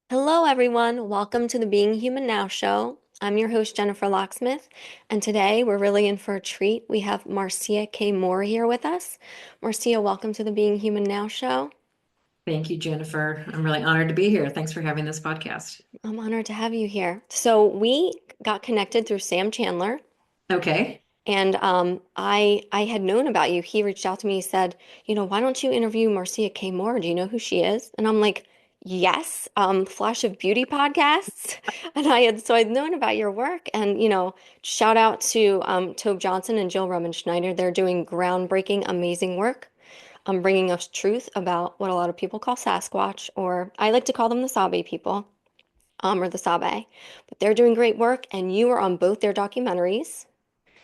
Hello, everyone. Welcome to the Being Human Now show. I'm your host, Jennifer Locksmith, and today we're really in for a treat. We have Marcia K. Moore here with us. Marcia, welcome to the Being Human Now show. Thank you, Jennifer. I'm really honored to be here. Thanks for having this podcast. I'm honored to have you here. So, we got connected through Sam Chandler, Okay. and I had known about you. He reached out to me. He said, why don't you interview Marcia K. Moore? Do you know who she is? And I'm like, yes, Flash of Beauty podcasts. And I'd known about your work. And, shout out to Tobe Johnson and Jill Schneider. They're doing groundbreaking, amazing work. Bringing us truth about what a lot of people call Sasquatch, or I like to call them the Sabe people, or the Sabe. But they're doing great work, and you are on both their documentaries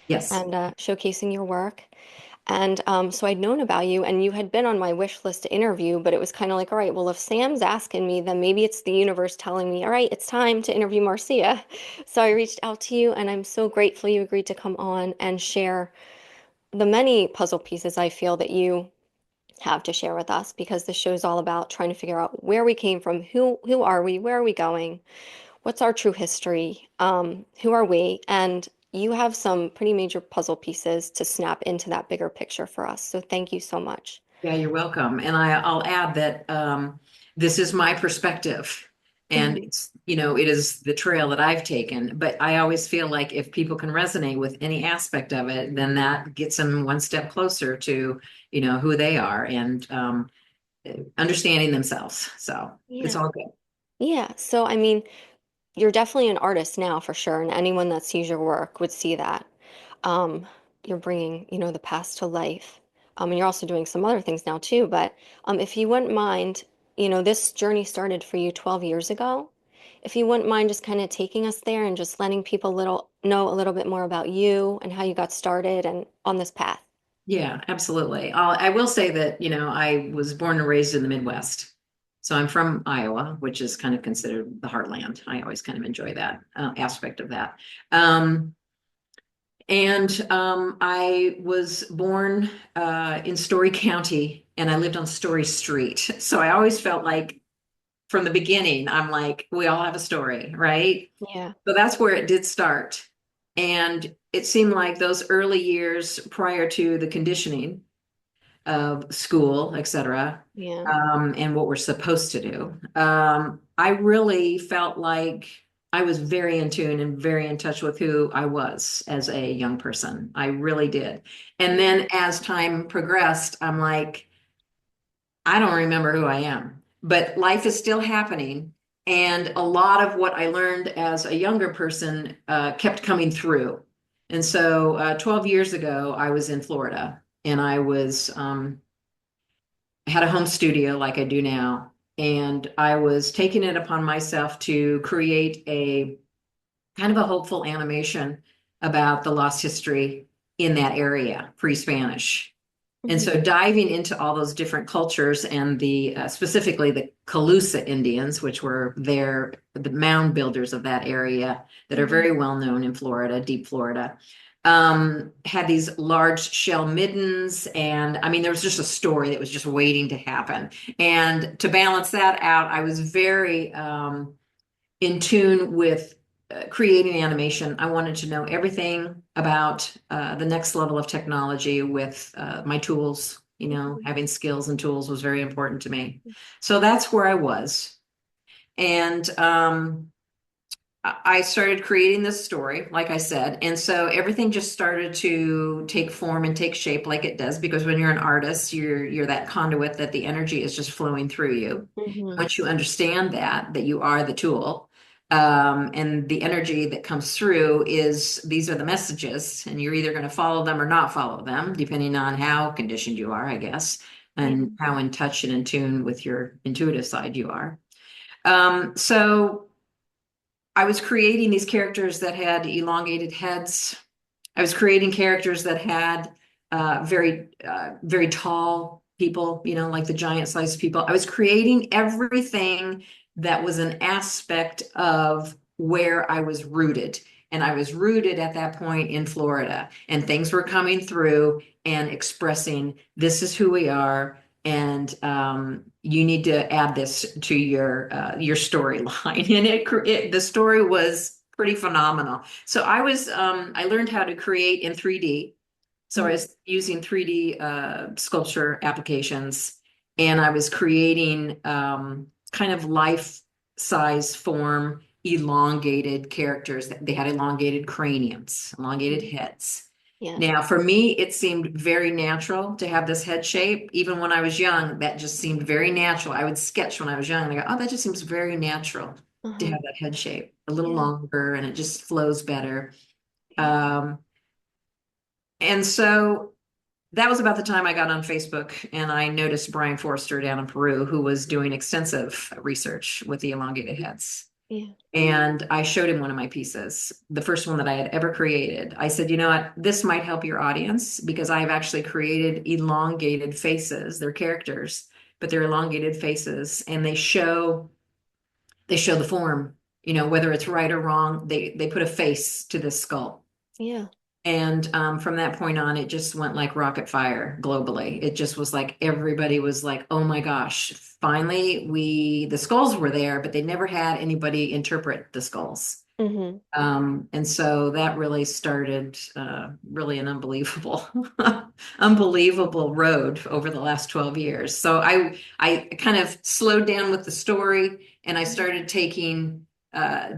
Yes. and showcasing your work. And so I'd known about you, and you had been on my wish list to interview, but it was kind of like, all right, well, if Sam's asking me, then maybe it's the universe telling me, all right, it's time to interview Marcia. So I reached out to you, and I'm so grateful you agreed to come on and share the many puzzle pieces I feel that you have to share with us, because the show's all about trying to figure out where we came from, who are we, where are we going, what's our true history? Who are we? And you have some pretty major puzzle pieces to snap into that bigger picture for us. So thank you so much. Yeah, you're welcome. And I'll add that this is my perspective. And Mhm. it is the trail that I've taken. But I always feel like if people can resonate with any aspect of it, then that gets them one step closer to, who they are and understanding themselves. So it's Yeah. all good. Yeah. So, I mean, you're definitely an artist now for sure. And anyone that sees your work would see that. Um, you're bringing, the past to life. And you're also doing some other things now too. But if you wouldn't mind, this journey started for you 12 years ago. If you wouldn't mind just kind of taking us there and just letting people know a little bit more about you and how you got started and on this path. Yeah, absolutely. I will say that, I was born and raised in the Midwest. So I'm from Iowa, which is kind of considered the heartland. I always kind of enjoy that aspect of that. Um, and I was born in Story County and I lived on Story Street. So I always felt like from the beginning, I'm like, we all have a story, right? Yeah. So that's where it did start. And it seemed like those early years prior to the conditioning of school, et cetera, Yeah. and what we're supposed to do. I really felt like I was very in tune and very in touch with who I was as a young person. I really did. And then as time progressed, I'm like, I don't remember who I am, but life is still happening. And a lot of what I learned as a younger person kept coming through. And so 12 years ago, I was in Florida and I was had a home studio like I do now. And I was taking it upon myself to create a kind of a hopeful animation about the lost history in that area, pre-Spanish. And Mhm. so diving into all those different cultures and the specifically the Calusa Indians, which were the mound builders of that area that are Mhm. very well known in Florida, deep Florida, had these large shell middens. And I mean, there was just a story that was just waiting to happen. And to balance that out, I was very in tune with creating animation. I wanted to know everything about the next level of technology with my tools. Mhm. Having skills and tools was very important to me. So that's where I was. And I started creating this story, like I said. And so everything just started to take form and take shape like it does, because when you're an artist, you're that conduit that the energy is just flowing through you. Mhm. Once you understand that you are the tool, and the energy that comes through is these are the messages, and you're either going to follow them or not follow them, depending on how conditioned you are, I guess, Yeah. and how in touch and in tune with your intuitive side you are. So I was creating these characters that had elongated heads. I was creating characters that had very tall people, like the giant sized people. I was creating everything that was an aspect of where I was rooted. And I was rooted at that point in Florida, and things were coming through and expressing this is who we are. And you need to add this to your storyline. And the story was pretty phenomenal. So I learned how to create in 3D. So I Mm, was using 3D sculpture applications, and I was creating kind of life size form elongated characters. They had elongated craniums, elongated mm, heads. yes. Now, for me, it seemed very natural to have this head shape. Even when I was young, that just seemed very natural. I would sketch when I was young, and I go, oh, that just seems very natural to Uh-huh. have that head shape, a little Yeah. longer, and it just flows better. Yeah. Um, and so that was about the time I got on Facebook, and I noticed Brian Forster down in Peru, who was doing extensive research with the elongated heads. Yeah. And I showed him one of my pieces, the first one that I had ever created. I said, you know what, this might help your audience because I have actually created elongated faces. They're characters, but they're elongated faces, and they show the form, whether it's right or wrong, they put a face to this skull. Yeah. And from that point on, it just went like rocket fire globally. It just was like everybody was like, oh my gosh, finally the skulls were there, but they never had anybody interpret the skulls. Mm-hmm. And so that really started really an unbelievable, unbelievable road over the last 12 years. So I kind of slowed down with the story, and I started taking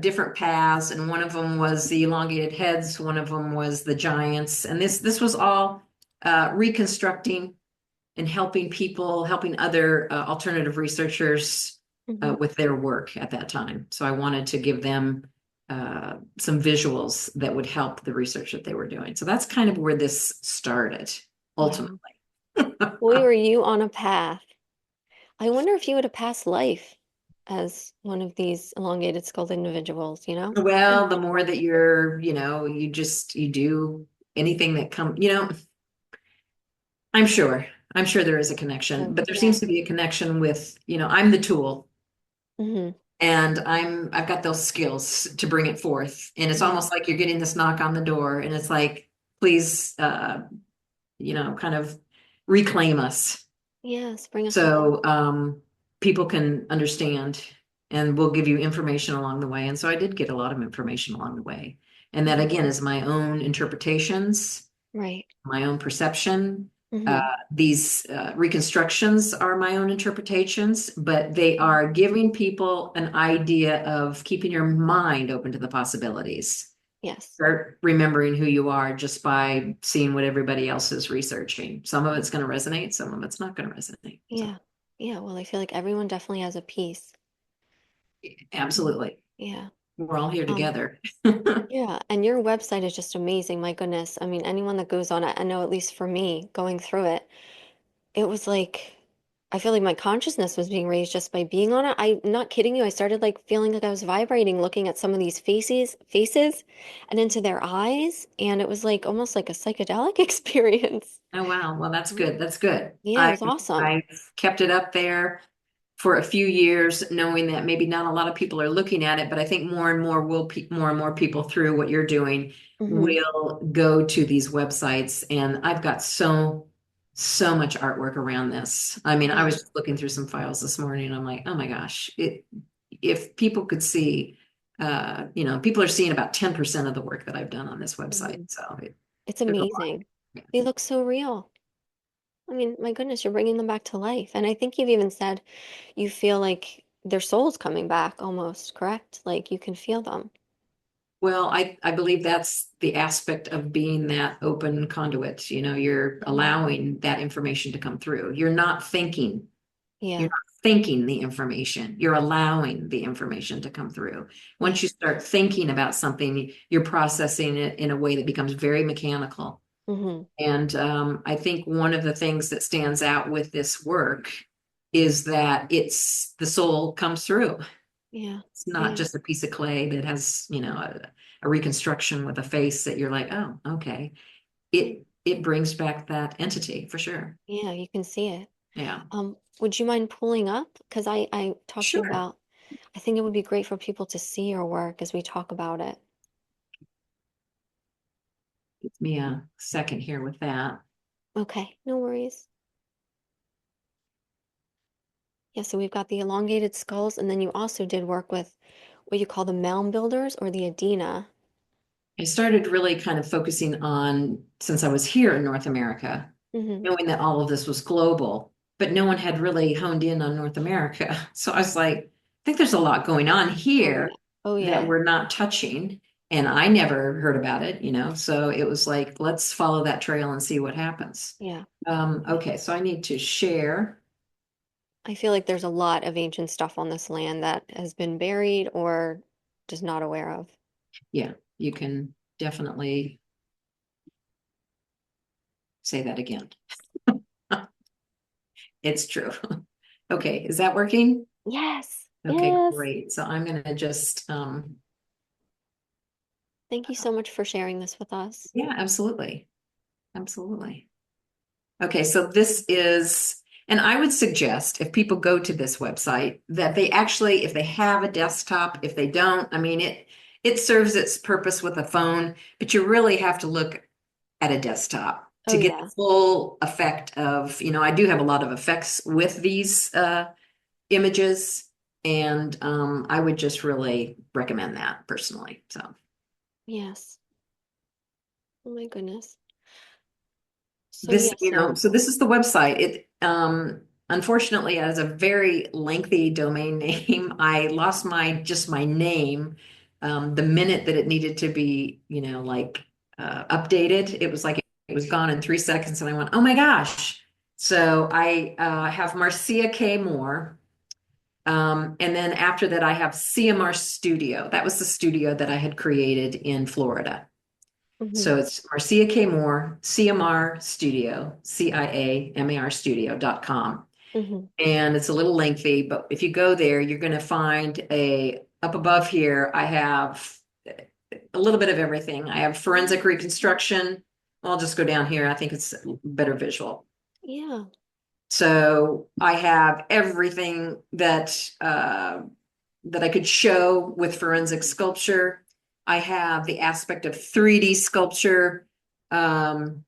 different paths. And one of them was the elongated heads, one of them was the giants. And this was all reconstructing and helping people, helping other alternative researchers Mm-hmm. with their work at that time. So I wanted to give them some visuals that would help the research that they were doing. So that's kind of where this started, ultimately. Wow. Boy, were you on a path. I wonder if you would have passed life as one of these elongated skulled individuals, you know? Well, the more that you do anything that I'm sure there is a connection, but there Yeah. seems to be a connection with, I'm the tool, Mm-hmm. and I've got those skills to bring it forth. And it's Yeah. almost like you're getting this knock on the door, and it's like, please, kind of reclaim us. Yes, bring us home. So people can understand, and we'll give you information along the way. And so I did get a lot of information along the way. And that Yeah. again is my own interpretations, Right. my own perception. Uh, Mm-hmm. these reconstructions are my own interpretations, but they Mm-hmm. are giving people an idea of keeping your mind open to the possibilities. Yes. Start remembering who you are just by seeing what everybody else is researching. Some of it's going to resonate, some of it's not going to resonate. So, Yeah. Yeah. Well, I feel like everyone definitely has a piece. Mhm. absolutely. Yeah. We're all here Um, together. yeah. And your website is just amazing. My goodness. I mean, anyone that goes on it, I know at least for me going through it, it was like I feel like my consciousness was being raised just by being on it. I'm not kidding you. I started like feeling like I was vibrating, looking at some of these faces and into their eyes, and it was like almost like a psychedelic experience. Oh, wow. Well, that's Mhm. good. That's good. Yeah, it I was awesome. I've kept it up there for a few years, knowing that maybe not a lot of people are looking at it, but I think more and more people through what you're doing Hmm. will go to these websites. And I've got so much artwork around this. I mean, I was Yeah. just looking through some files this morning, and I'm like, oh my gosh, if people could see, people are seeing about 10% of the work that I've done on this website. Hmm. So It's there's a lot. amazing. Yeah. They look so real. I mean, my goodness, you're bringing them back to life. And I think you've even said you feel like their soul's coming back almost, correct? Like you can feel them. Well, I believe that's the aspect of being that open conduit. You're Mhm. allowing that information to come through. You're not thinking. You're Yeah. not thinking the information. You're allowing the information to come through. Once Yeah. you start thinking about something, you're processing it in a way that becomes very mechanical. Hmm. And I think one of the things that stands out with this work is that it's the soul comes through. Yeah. It's not Yeah. just a piece of clay that has, a reconstruction with a face that you're like, oh, okay. It brings back that entity for sure. Yeah, you can see it. Yeah. Would you mind pulling up? Because I talked to you Sure. about, I think it would be great for people to see your work as we talk about it. Give me a second here with that. Okay, no worries. Yeah, so we've got the elongated skulls, and then you also did work with what you call the mound builders or the Adena. I started really kind of focusing on, since I was here in North America, Hmm. knowing that all of this was global, but no one had really honed in on North America. So I was like, I think there's a lot going on Oh here yeah. Oh that yeah. we're not touching. And I never heard about it, you know. So it was like, let's follow that trail and see what happens. Yeah. Okay, so I need to share. I feel like there's a lot of ancient stuff on this land that has been buried or just not aware of. Yeah, you can definitely say that again. It's true. Okay, is that working? Yes. Okay, Yes. great. So I'm gonna just Thank you so much for sharing this with us. yeah, absolutely. Absolutely. Okay, so this is, and I would suggest if people go to this website that they actually, if they have a desktop, if they don't, I mean it serves its purpose with a phone, but you really have to look at a desktop Oh to get the yeah. full effect of, you know, I do have a lot of effects with these images, and I would just really recommend that personally. So Yes. Oh my goodness. So this, yeah, you know, so so this is the website. It unfortunately has a very lengthy domain name. I lost my name the minute that it needed to be, you know, like updated. It was like it was gone in 3 seconds, and I went, oh my gosh. So I have Marcia K Moore. And then after that, I have CMR Studio. That was the studio that I had created in Florida. hmm. So it's Marcia K. Moore, CMR Studio, CIAMAR Studio.com. Hmm. And it's a little lengthy, but if you go there, you're going to find up above here, I have a little bit of everything. I have forensic reconstruction. I'll just go down here. I think it's better visual. Yeah. So I have everything that I could show with forensic sculpture. I have the aspect of 3D sculpture, um,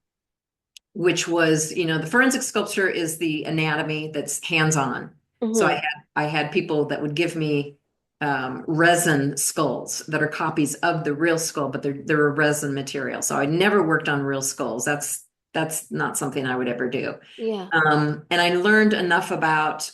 which was, you know, the forensic sculpture is the anatomy that's hands-on. So Hmm. I had people that would give me resin skulls that are copies of the real skull, but they're a resin material. So I never worked on real skulls. That's not something I would ever do. Yeah. And I learned enough about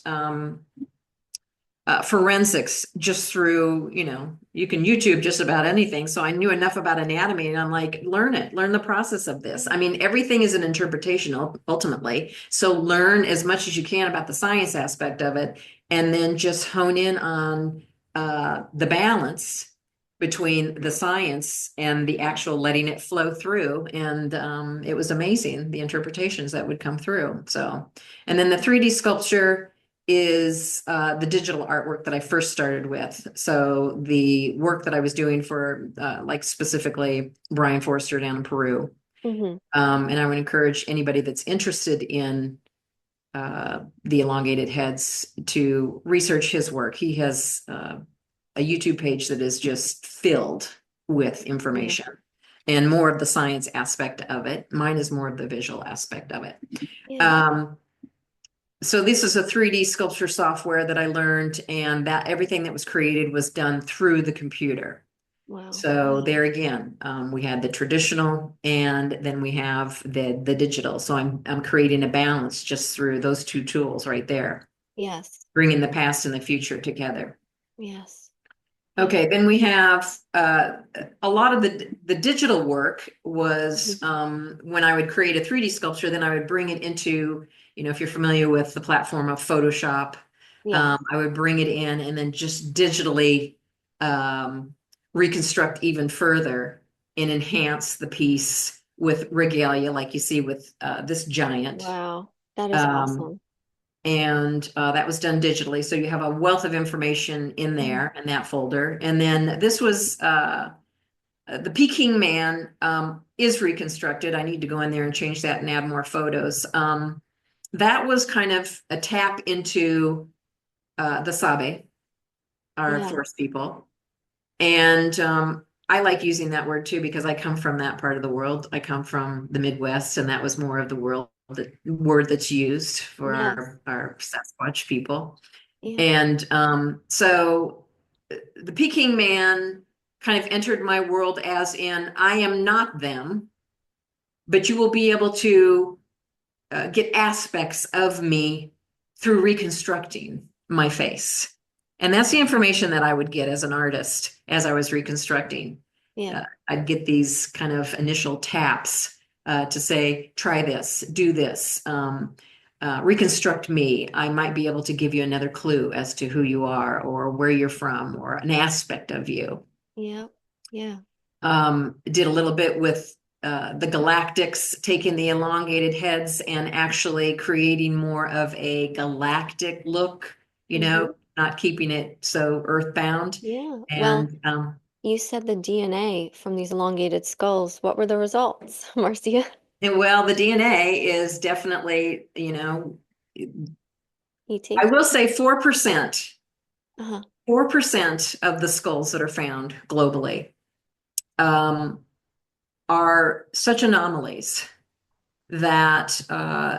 forensics just through, you know, you can YouTube just about anything. So I knew enough about anatomy, and I'm like, learn the process of this. I mean, everything is an interpretation ultimately. So learn as much as you can about the science aspect of it, and then just hone in on the balance between the science and the actual letting it flow through. And it was amazing, the interpretations that would come through. So, and then the 3D sculpture is the digital artwork that I first started with. So the work that I was doing for like specifically Brian Forster down in Peru. Hmm. And I would encourage anybody that's interested in the elongated heads to research his work. He has a YouTube page that is just filled with Yeah. information and more of the science aspect of it. Mine is more of the visual aspect of it. Yeah. Um, so this is a 3D sculpture software that I learned, and that everything that was created was done through the computer. Wow. So Yeah. there again, we had the traditional, and then we have the digital. So I'm creating a balance just through those two tools right there, Yes. bringing the past and the future together. Yes. Yeah. Okay, then we have a lot of the digital work was Mhm. when I would create a 3D sculpture, then I would bring it into, you know, if you're familiar with the platform of Photoshop, Yes. I would bring it in and then just digitally um, reconstruct even further and enhance the piece with regalia, like you see with this giant. Wow. That is Um, awesome. and that was done digitally. So you have a wealth of information in Mhm. there in that folder. And then this was the Peking Man is reconstructed. I need to go in there and change that and add more photos. That was kind of a tap into the Sabe, our Yeah. forest people. And I like using that word too because I come from that part of the world. I come from the Midwest, and that was more of the world that word that's used for Yes. our Sasquatch people. Yeah. And so the Peking man kind of entered my world as in, I am not them, but you will be able to get aspects of me through reconstructing my face. And that's the information that I would get as an artist as I was reconstructing. Yeah. I'd get these kind of initial taps to say, try this, do this, reconstruct me. I might be able to give you another clue as to who you are or where you're from or an aspect of you. Yeah. Yeah. Did a little bit with the galactics, taking the elongated heads and actually creating more of a galactic look, Hmm. not keeping it so earthbound. Yeah. Well, And you said the DNA from these elongated skulls. What were the results, Marcia? well, the DNA is definitely, I ET? will say 4%, Uh-huh. 4% of the skulls that are found globally um, are such anomalies that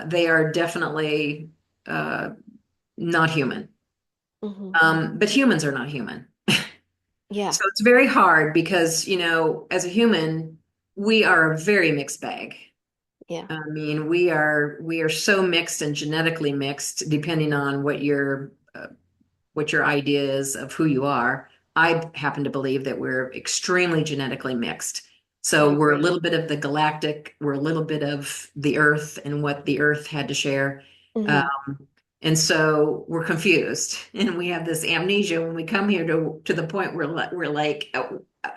they are definitely uh, not human. Hmm. But humans are not human. Yeah. So it's very hard because, as a human, we are a very mixed bag. Yeah. I mean, we are so mixed and genetically mixed, depending on what your idea is of who you are. I happen to believe that we're extremely genetically mixed. I So we're a agree. little bit of the galactic, we're a little bit of the Earth and what the Earth had to share. Hmm. Um, and so we're confused and we have this amnesia when we come here to the point where we're like,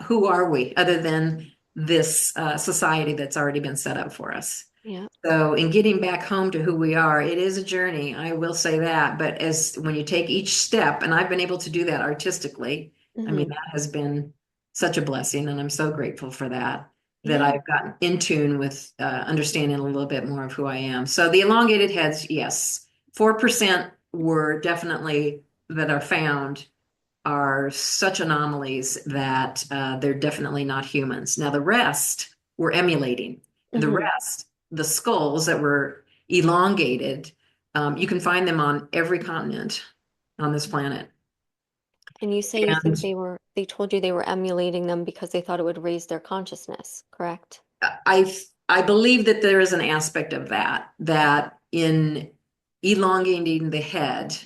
who are we other than this society that's already been set up for us? Yeah. So in getting back home to who we are, it is a journey. I will say that. But as when you take each step, and I've been able to do that artistically, I mean, Hmm. that has been such a blessing, and I'm so grateful for that, that Yeah. I've gotten in tune with understanding a little bit more of who I am. So the elongated heads, yes, 4% were definitely that are found are such anomalies that they're definitely not humans. Now, the rest we're emulating, and the Hmm. rest, the skulls that were elongated, you can find them on every continent on this planet. And you say you think And they told you they were emulating them because they thought it would raise their consciousness, correct? I I believe that there is an aspect of that in elongating the head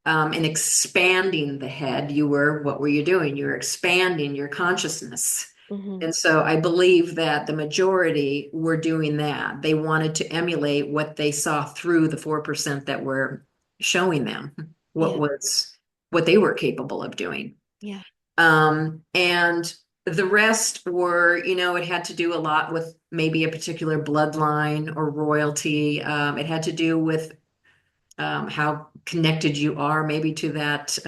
and expanding the head, what were you doing? You were expanding your consciousness. Hmm. And so I believe that the majority were doing that. They wanted to emulate what they saw through the 4% that were showing them what Yeah. was what they were capable of doing. Yeah. And the rest were, it had to do a lot with maybe a particular bloodline or royalty. It had to do with how connected you are maybe to that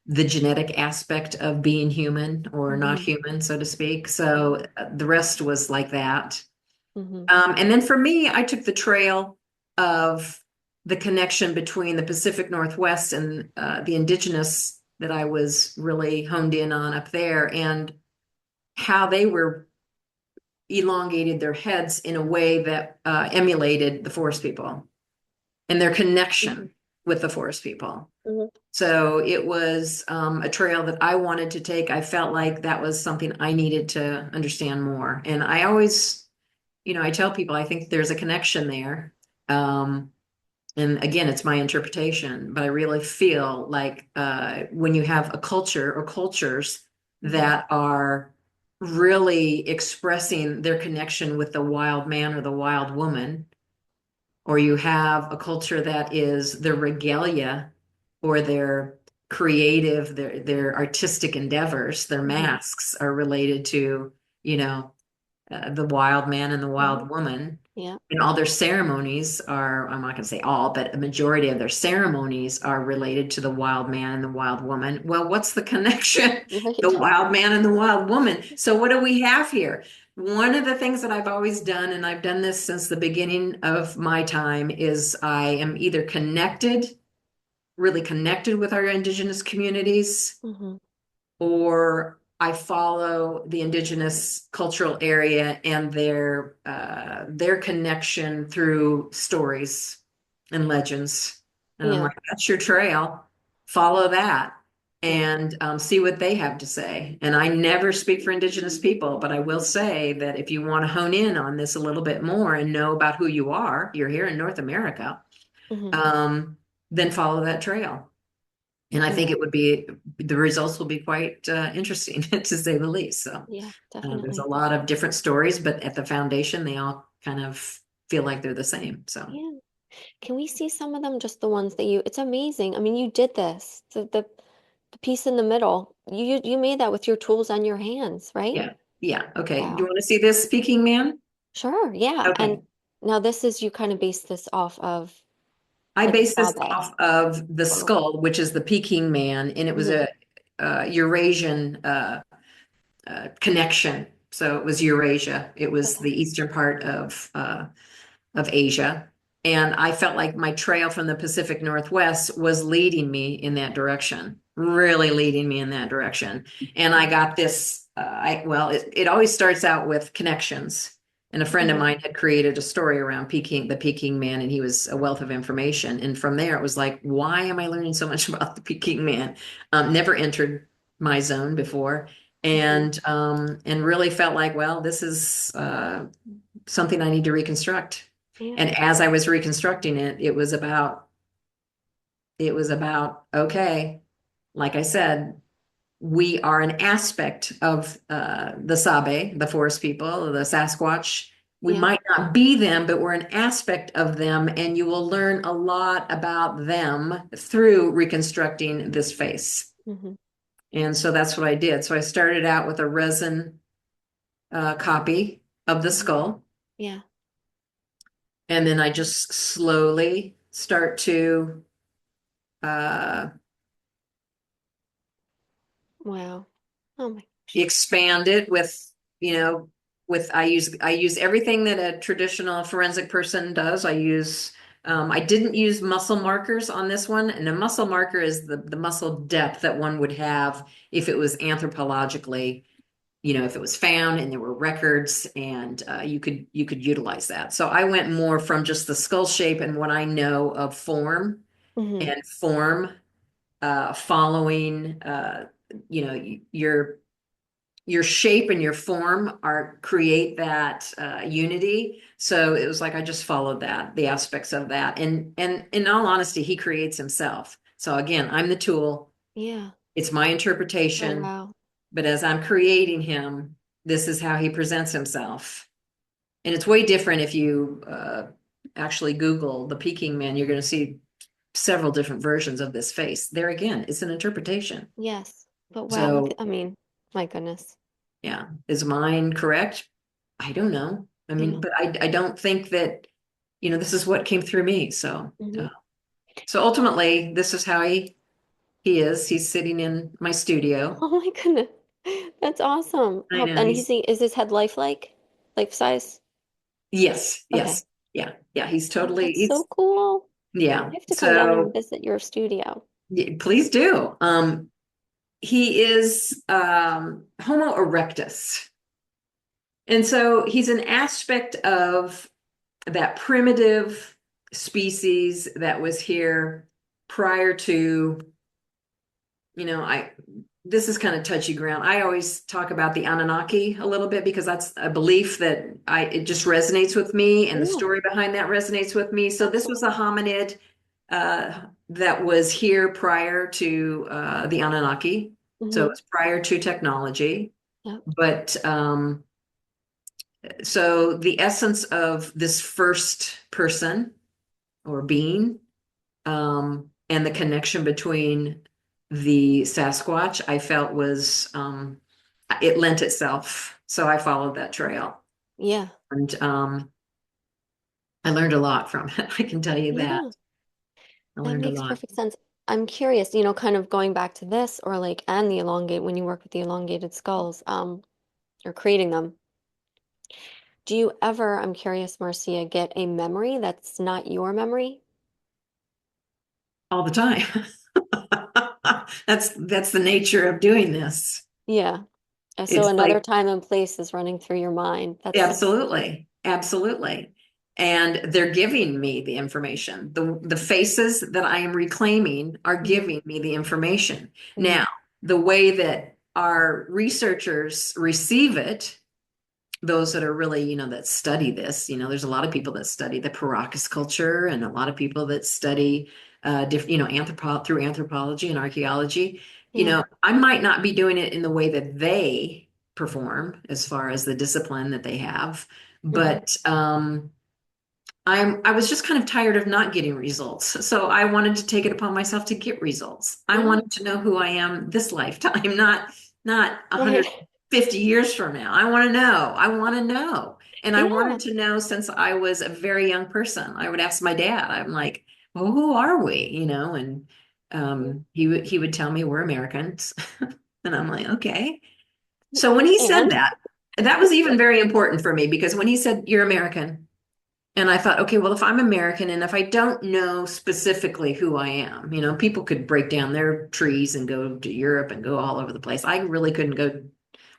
the genetic aspect of being human or not Hmm. human, so to speak. So the rest was like that. Hmm. And then for me, I took the trail of the connection between the Pacific Northwest and the indigenous that I was really honed in on up there and how they were elongated their heads in a way that emulated the forest people and their Hmm. connection with the forest people. Hmm. So it was a trail that I wanted to take. I felt like that was something I needed to understand more. And I always, I tell people I think there's a connection there. Um, and again, it's my interpretation, but I really feel like when you have a culture or cultures Hmm. that are really expressing their connection with the wild man or the wild woman, or you have a culture that is their regalia or their creative, their artistic endeavors, their Hmm. masks are related to, you know, the wild man and the Hmm. wild woman. Yeah. And all their ceremonies are, I'm not going to say all, but a majority of their ceremonies are related to the wild man and the wild woman. Well, what's the connection? The Right. wild man and the wild woman. So, what do we have here? One of the things that I've always done, and I've done this since the beginning of my time, is I am either really connected with our indigenous communities, Hmm. or I follow the indigenous cultural area and their connection through stories and legends. And I'm Yeah. like, that's your trail. follow that Yeah. and see what they have to say. And I never speak for Indigenous people, but I will say that if you want to hone in on this a little bit more and know about who you are, you're here in North America, Hmm. um, then follow that trail. And I think Yeah. it would be, the results will be quite interesting to say the least. So Yeah, there's a definitely. lot of different stories, but at the foundation, they all kind of feel like they're the same. So Yeah. Can we see some of them? Just the ones that you, it's amazing. I mean, you did this. The piece in the middle. You made that with your tools on your hands, right? yeah, yeah. Okay. Do you Wow. want to see this speaking man? Sure, yeah. And Okay. now this is you kind of base this off of I like a base this sabe. off of the Or skull, which is the Peking man, and it was hmm. a Eurasian connection. So it was Eurasia. It was Okay. the eastern part of Asia. And I felt like my trail from the Pacific Northwest was leading me in that direction, really leading me in that direction. And I got this, it always starts out with connections. And a friend of Hmm. mine had created a story around Peking, the Peking man, and he was a wealth of information. And from there, it was like, why am I learning so much about the Peking man? Never entered my zone before, Hmm. and really felt like, well, this is something I need to reconstruct. Yeah. And as I was reconstructing it, it was about, okay, like I said, we are an aspect of the Sabe, the forest people, the Sasquatch. We Yeah. might not be them, but we're an aspect of them, and you will learn a lot about them through reconstructing this face. Hmm. And so that's what I did. So I started out with a resin copy of the Hmm. skull. Yeah. And then I just slowly start to uh, Wow. Oh my gosh. expand it with, you know, I use everything that a traditional forensic person does. I didn't use muscle markers on this one, and a muscle marker is the muscle depth that one would have if it was anthropologically, if it was found and there were records, and you could utilize that. So I went more from just the skull shape and what I know of form Hmm. and form, following, you know, your shape and your form are create that unity. So it was like I just followed that, the aspects of that, and in all honesty, he creates himself. So again, I'm the tool. Yeah. It's my Oh interpretation, wow. but as I'm creating him, this is how he presents himself. And it's way different if you actually Google the Peking man. You're going to see several different versions of this face. There again, it's an interpretation. Yes. But wow, look, So, I mean, my goodness. yeah, is mine correct? I don't know. I I mean, know. but I don't think that, this is what came through me. So, Hmm. so ultimately, this is how he is. He's sitting in my studio. Oh my goodness. That's awesome. I know And he's is his head lifelike? Life size? yes, Okay. yes, yeah, yeah. He's Oh, totally. that's so cool. Yeah. I have to come down and So visit your studio. please do. He is Homo erectus. And so he's an aspect of that primitive species that was here prior to, I this is kind of touchy ground. I always talk about the Anunnaki a little bit because that's a belief that it just resonates with me, and the Yeah, story behind that resonates with me. So this was a absolutely. hominid that was here prior to the Anunnaki. So it Hmm. was prior to technology. Yep. But so the essence of this first person or being, and the connection between the Sasquatch, I felt was, it lent itself. So I followed that trail, Yeah. and I learned a lot from it. I can tell you that. Yeah. I That learned a makes lot. perfect sense. I'm curious, kind of going back to this or like and the elongate when you work with the elongated skulls, or creating them. Do you ever, I'm curious, Marcia, get a memory that's not your memory? All the time. That's the nature of doing this. Yeah. So It's another like time and place is running through your mind. That's absolutely, absolutely. and they're giving me the information. The faces that I am reclaiming are Hmm. giving me the information. Hmm. Now, the way that our researchers receive it, those that are really, that study this, there's a lot of people that study the Paracas culture and a lot of people that study different, through anthropology and archaeology. Yeah. I might not be doing it in the way that they perform as far as the discipline that they have, Hmm. but I was just kind of tired of not getting results. So I wanted to take it upon myself to get results. I Yeah. wanted to know who I am this lifetime, not Right. 150 years from now. I want to know. I want to know. And I Yeah. wanted to know since I was a very young person. I would ask my dad, I'm like, well, who are we? And he would tell me we're Americans. And I'm like, okay. So when he said And that, that was even very important for me because when he said you're American, and I thought, okay, well, if I'm American and if I don't know specifically who I am, people could break down their trees and go to Europe and go all over the place. I really couldn't go.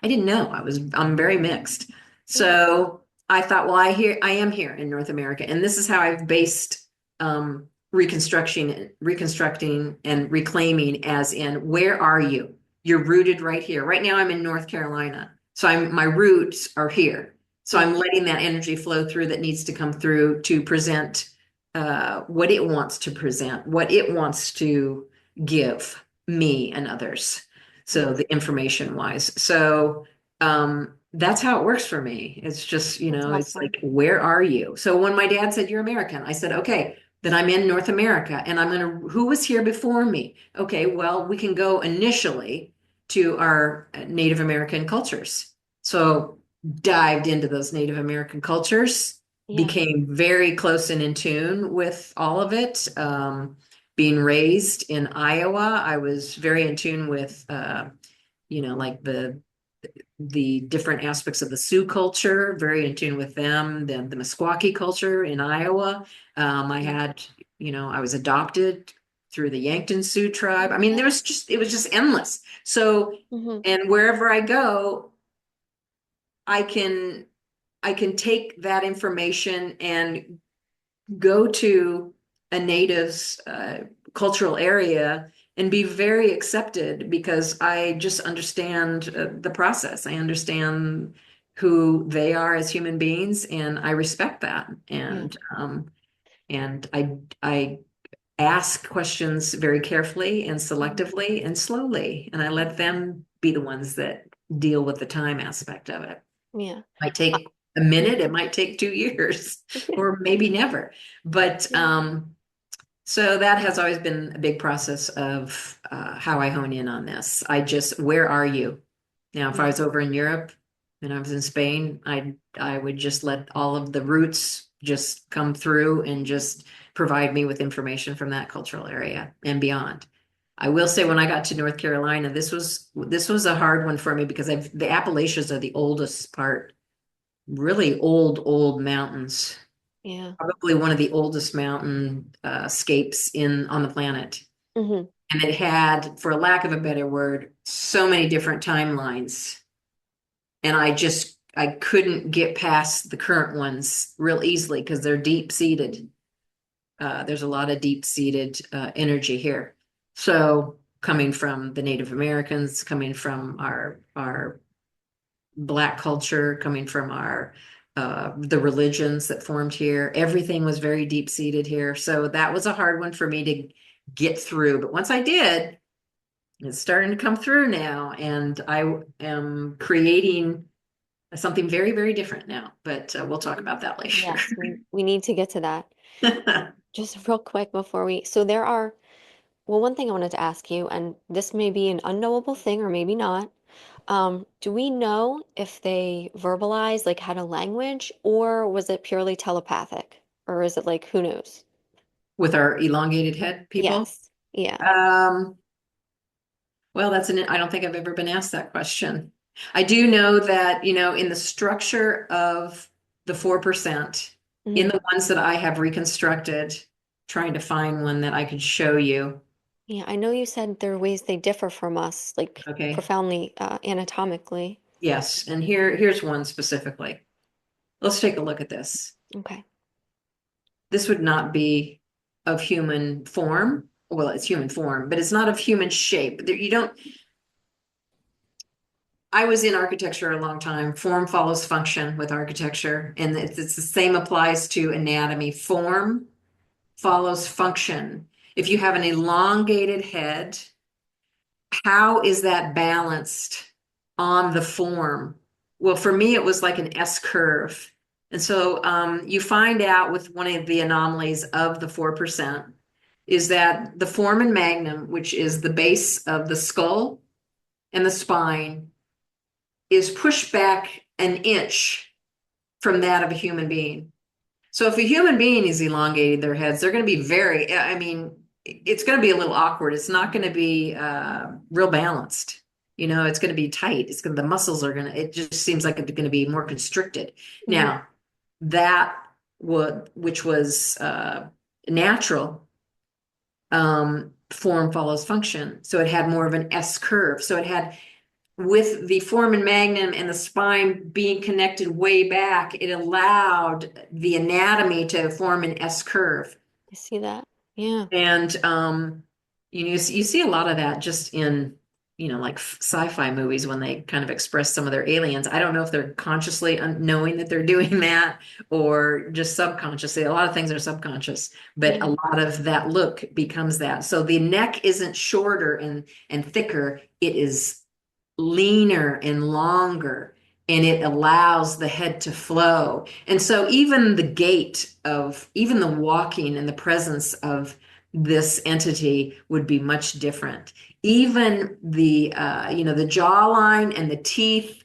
I didn't know. I'm very mixed. yeah. So I thought, well, I am here in North America, and this is how I've based reconstructing and reclaiming as in where are you? You're rooted right here. Right now I'm in North Carolina. So my roots are here. So I'm Yeah. letting that energy flow through that needs to come through to present what it wants to present, what it wants to give me and others. Yeah. So the information wise. So that's how it works for me. It's just, That's it's awesome. like, where are you? So when my dad said you're American, I said, okay, then I'm in North America and who was here before me? Okay, well, we can go initially to our Native American cultures. So dived into those Native American cultures, Yeah. became very close and in tune with all of it. Being raised in Iowa, I was very in tune with, like the different aspects of the Sioux culture, very in tune with them, the Meskwaki culture in Iowa. I Yeah. had, I was adopted through the Yankton Sioux tribe. I mean, Yeah. it was just endless. So, Hmm. and wherever I go, I can I can take that information and go to a native's cultural area and be very accepted because I just understand the process. I understand who they are as human beings, and I respect that. Yeah. And I ask questions very carefully and Mhm. selectively and slowly, and I let them be the ones that deal with the time aspect of it. Yeah. Might Uh, take a minute, it might take 2 years, or maybe never. But Yeah. so that has always been a big process of how I hone in on this. Where are you? Now, if I Yeah. was over in Europe and I was in Spain, I would just let all of the roots just come through and just provide me with information from that cultural area and beyond. I will say when I got to North Carolina, this was a hard one for me because the Appalachians are the oldest part, really old mountains, Yeah. probably one of the oldest mountain scapes in on the planet. Hmm. And it had, for lack of a better word, so many different timelines. And I couldn't get past the current ones real easily because they're deep seated. There's a lot of deep seated energy here. So coming from the Native Americans, coming from our Black culture, coming from our the religions that formed here. Everything was very deep seated here. So that was a hard one for me to get through. But once I did, it's starting to come through now, and I am creating something very, very different now. But we'll talk about that later. Yes, we need to get to that. Just real quick before so there are, well, one thing I wanted to ask you, and this may be an unknowable thing or maybe not. Do we know if they verbalize, like had a language, or was it purely telepathic? Or is it like, who knows? With our elongated head people. Yes. Yeah. Um, Well, I don't think I've ever been asked that question. I do know that, in the structure of the 4%, in Hmm. the ones that I have reconstructed, trying to find one that I could show you. Yeah, I know you said there are ways they differ from us, like Okay. profoundly, anatomically. Yes. And here's one specifically. Let's take a look at this. Okay. this would not be of human form. Well, it's human form, but it's not of human shape. You don't, I was in architecture a long time. Form follows function with architecture, and it's the same applies to anatomy. Form follows function. If you have an elongated head, how is that balanced on the form? Well, for me, it was like an S curve. And so you find out with one of the anomalies of the 4% is that the foramen magnum, which is the base of the skull and the spine, is pushed back an inch from that of a human being. So if a human being is elongating their heads, they're going to be very, I mean, it's going to be a little awkward. It's not going to be real balanced. It's going to be tight. The muscles are going to, it just seems like it's going to be more constricted. Hmm. Now, that which was natural, form follows function. So it had more of an S curve. So it had, with the foramen magnum and the spine being connected way back, it allowed the anatomy to form an S curve. I see that. Yeah. And you see a lot of that just in, like sci-fi movies when they kind of express some of their aliens. I don't know if they're consciously knowing that they're doing that or just subconsciously. A lot of things are subconscious, but a Yeah. lot of that look becomes that. So the neck isn't shorter and thicker, it is leaner and longer, and it allows the head to flow. And so even the gait of, even the walking and the presence of this entity would be much different. Even the jawline and the teeth,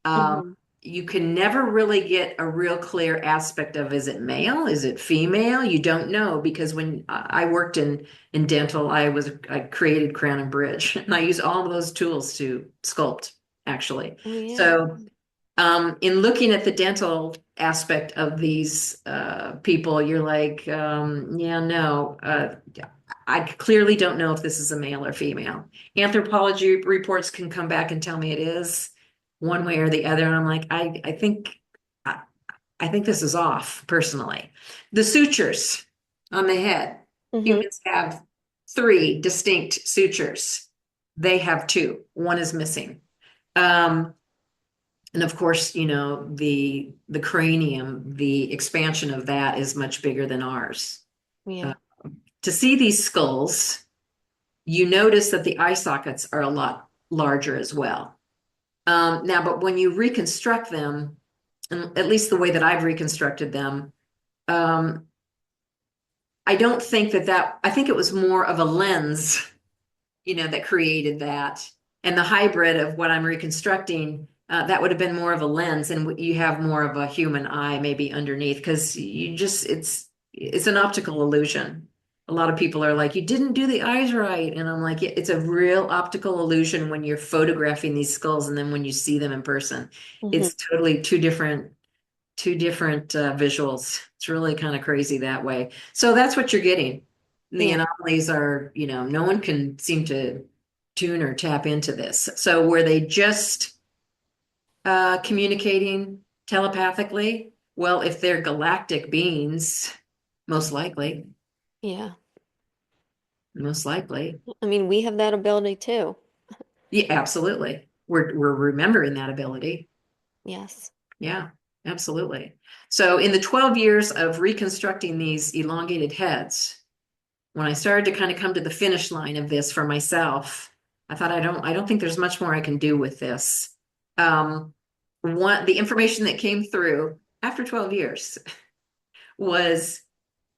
um, Hmm. you can never really get a real clear aspect of, is it male? Is it female? You don't know, because when I worked in dental, I created crown and bridge, and I use all of those tools to sculpt, actually. Oh, yeah. So in looking at the dental aspect of these people, you're like, yeah, no, I clearly don't know if this is a male or female. Anthropology reports can come back and tell me it is one way or the other, and I'm like, I, I think this is off, personally. The sutures on the head. Hmm. Humans have three distinct sutures. They have two. One is missing. Um, and of course, the cranium, the expansion of that is much bigger than ours. Uh, Yeah. to see these skulls, you notice that the eye sockets are a lot larger as well. Now, but when you reconstruct them, and at least the way that I've reconstructed them, um, I don't think I think it was more of a lens, that created that. And the hybrid of what I'm reconstructing, that would have been more of a lens, and you have more of a human eye maybe underneath, because it's an optical illusion. A lot of people are like, you didn't do the eyes right. And I'm like, yeah, it's a real optical illusion when you're photographing these skulls, and then when you see them in person, Hmm. it's totally two different visuals. It's really kind of crazy that way. So that's what you're getting. The Yeah. anomalies are, no one can seem to tune or tap into this. So were they just communicating telepathically? Well, if they're galactic beings, most likely, Yeah. most likely. I mean, we have that ability too. Yeah, absolutely. We're remembering that ability. Yes. Yeah, absolutely. So in the 12 years of reconstructing these elongated heads, when I started to kind of come to the finish line of this for myself, I thought, I don't think there's much more I can do with this. Um, the information that came through after 12 years was,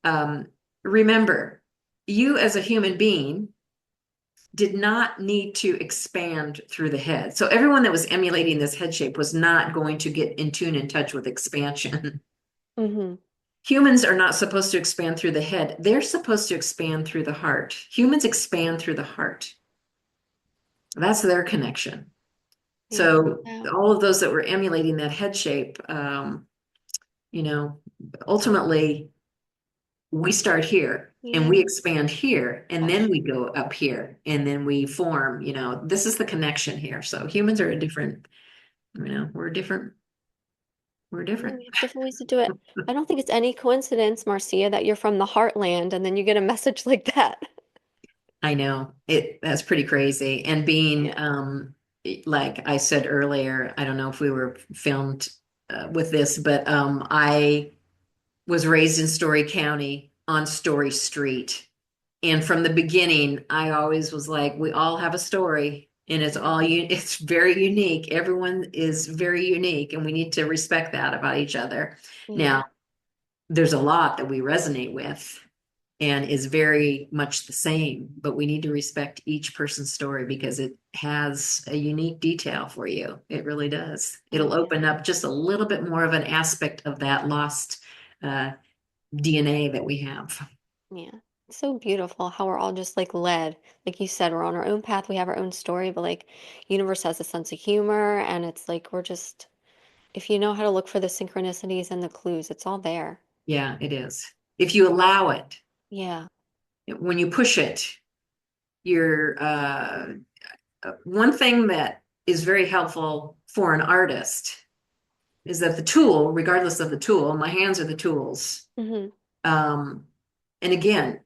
um, remember, you as a human being did not need to expand through the head. So everyone that was emulating this head shape was not going to get in tune in touch with expansion. Hmm. Humans are not supposed to expand through the head. They're supposed to expand through the heart. Humans expand through the heart. That's their connection. Yeah. So Yeah. all of those that were emulating that head shape, you know, ultimately we start here and Yeah. we expand here, and then we go up here, and then we form, this is the connection here. So humans are a different, we're a different We're Yeah, different. we have different ways to do it. I don't think it's any coincidence, Marcia, that you're from the heartland and then you get a message like that. I know that's pretty crazy. And being, Yeah. like I said earlier, I don't know if we were filmed with this, but I was raised in Story County on Story Street. And from the beginning, I always was like, we all have a story and it's very unique. Everyone is very unique and we need to respect that about each other. Yeah. Now, there's a lot that we resonate with and is very much the same, but we need to respect each person's story because it has a unique detail for you. It really does. Oh, It'll yeah. open up just a little bit more of an aspect of that lost uh, DNA that we have. Yeah. It's so beautiful how we're all just like led. Like you said, we're on our own path, we have our own story, but like universe has a sense of humor and it's like we're just if you know how to look for the synchronicities and the clues, it's all there. Yeah, it is. If you allow it, Yeah. when you push it, you're one thing that is very helpful for an artist is that the tool, regardless of the tool, my hands are the tools. Hmm. Um, and again,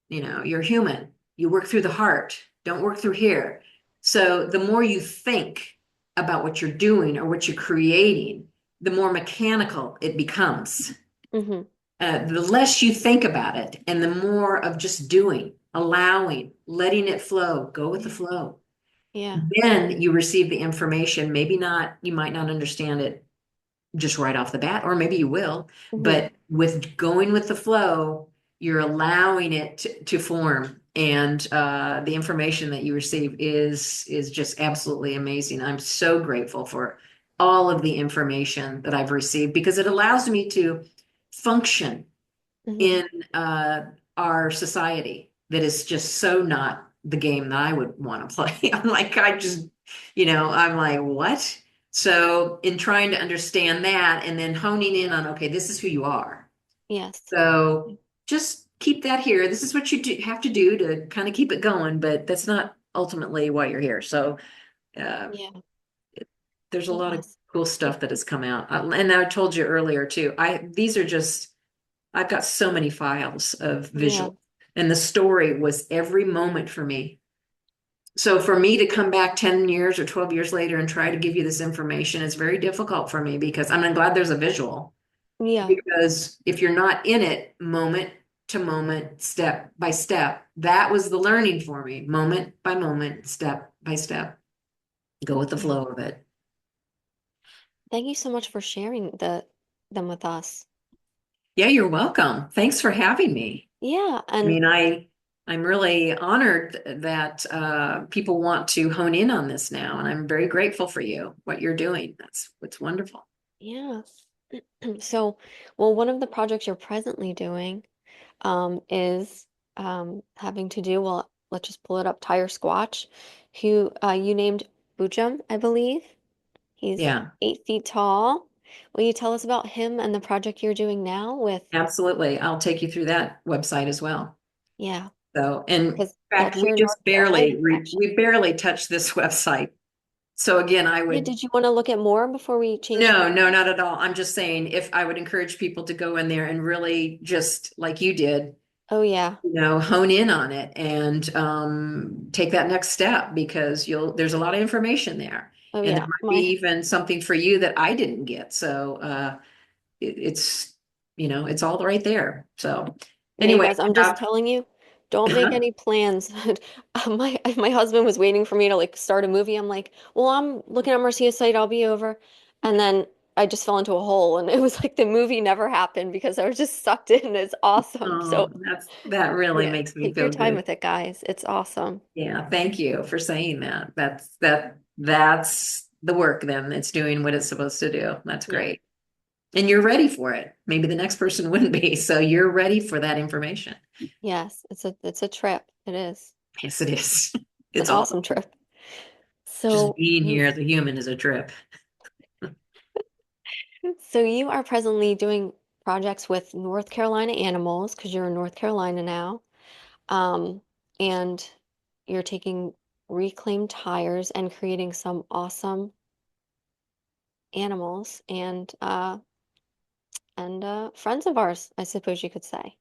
you're human. You work through the heart, don't work through here. So the more you think about what you're doing or what you're creating, the more mechanical it becomes. Hmm. The less you think about it and the more of just doing, allowing, letting it flow, go with the flow. Yeah. Then you receive the information. Maybe not, you might not understand it just right off the bat, or maybe you will, Hmm. but with going with the flow, you're allowing it to form. And the information that you receive is just absolutely amazing. I'm so grateful for all of the information that I've received because it allows me to function Hmm. in our society that is just so not the game that I would want to play. I'm like, I'm like, what? So, in trying to understand that and then honing in on, okay, this is who you are. Yes. So, just keep that here. This is what you have to do to kind of keep it going, but that's not ultimately why you're here. So, uh, Yeah. there's a lot of Yes. cool stuff that has come out. And I told you earlier too, these are just I've got so many files of Yeah. visual, and the story was every moment for me. So for me to come back 10 years or 12 years later and try to give you this information is very difficult for me because I'm glad there's a visual. Yeah. Because if you're not in it moment to moment, step by step, that was the learning for me, moment by moment, step by step. Go with the Yeah. flow of it. Thank you so much for sharing them with us. Yeah, you're welcome. Thanks for having me. Yeah, I and mean, I'm really honored that people want to hone in on this now, and I'm very grateful for you, what you're doing. That's what's wonderful. yeah. So, well, one of the projects you're presently doing is having to do, well, let's just pull it up, Tire Squatch, who you named Bujum, I believe. He's Yeah, 8 feet tall. Will you tell us about him and the project you're doing now with, absolutely. I'll take you through that website as well. yeah, So, in because fact, that's your North Carolina connection. we barely touched this website. So again, I Yeah, would did you want to look at more before we change no, track? no, not at all. I'm just saying if I would encourage people to go in there and really just like you did, Oh, yeah. hone in on it and take that next step because there's a lot of information there. Oh, And there yeah. might be My, even something for you that I didn't get. So it's it's all right there. So yeah, you anyway, guys, I'm I just have telling you, don't make uh-huh. any plans. My husband was waiting for me to like start a movie. I'm like, well, I'm looking at Marcia's site. I'll be over. And then I just fell into a hole, and it was like the movie never happened because I was just sucked in. It's awesome. So Oh, that really yeah, makes me take your feel time good. with it, guys. It's awesome. Yeah, thank you for saying that. That's the work then. It's doing what it's supposed to do. That's Yeah. great. And you're ready for it. Maybe the next person wouldn't be. So you're ready for that information. Yes, it's a trip. It is. Yes, it is. It's an It's all awesome trip. just So being you here as a human is a trip. so you are presently doing projects with North Carolina animals because you're in North Carolina now. Um, and you're taking reclaimed tires and creating some awesome animals. And and friends of ours, I suppose you could say.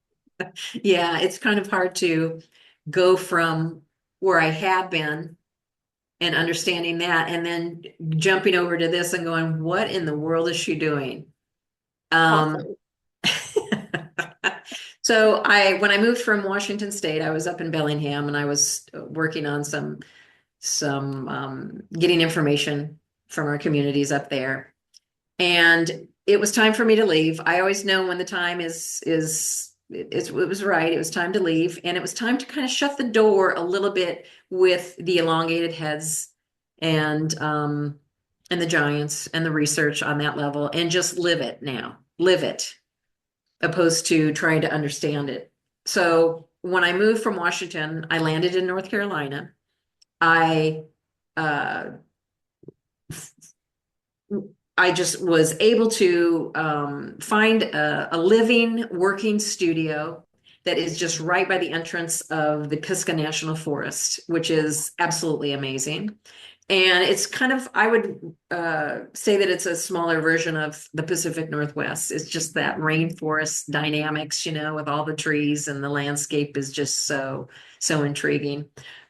Yeah, it's kind of hard to go from where I have been and understanding that and then jumping over to this and going, what in the world is she doing? Um, Awesome. so when I moved from Washington State, I was up in Bellingham and I was working on some getting information from our communities up there. And it was time for me to leave. I always know when the time it was right. It was time to leave, and it was time to kind of shut the door a little bit with the elongated heads and um and the giants and the research on that level, and just live it now. Live it, opposed to trying to understand it. So when I moved from Washington, I landed in North Carolina. I uh I just was able to find a living, working studio that is just right by the entrance of the Pisgah National Forest, which is absolutely amazing. And it's kind of, I would say that it's a smaller version of the Pacific Northwest. It's just that rainforest dynamics, with all the trees, and the landscape is just so intriguing.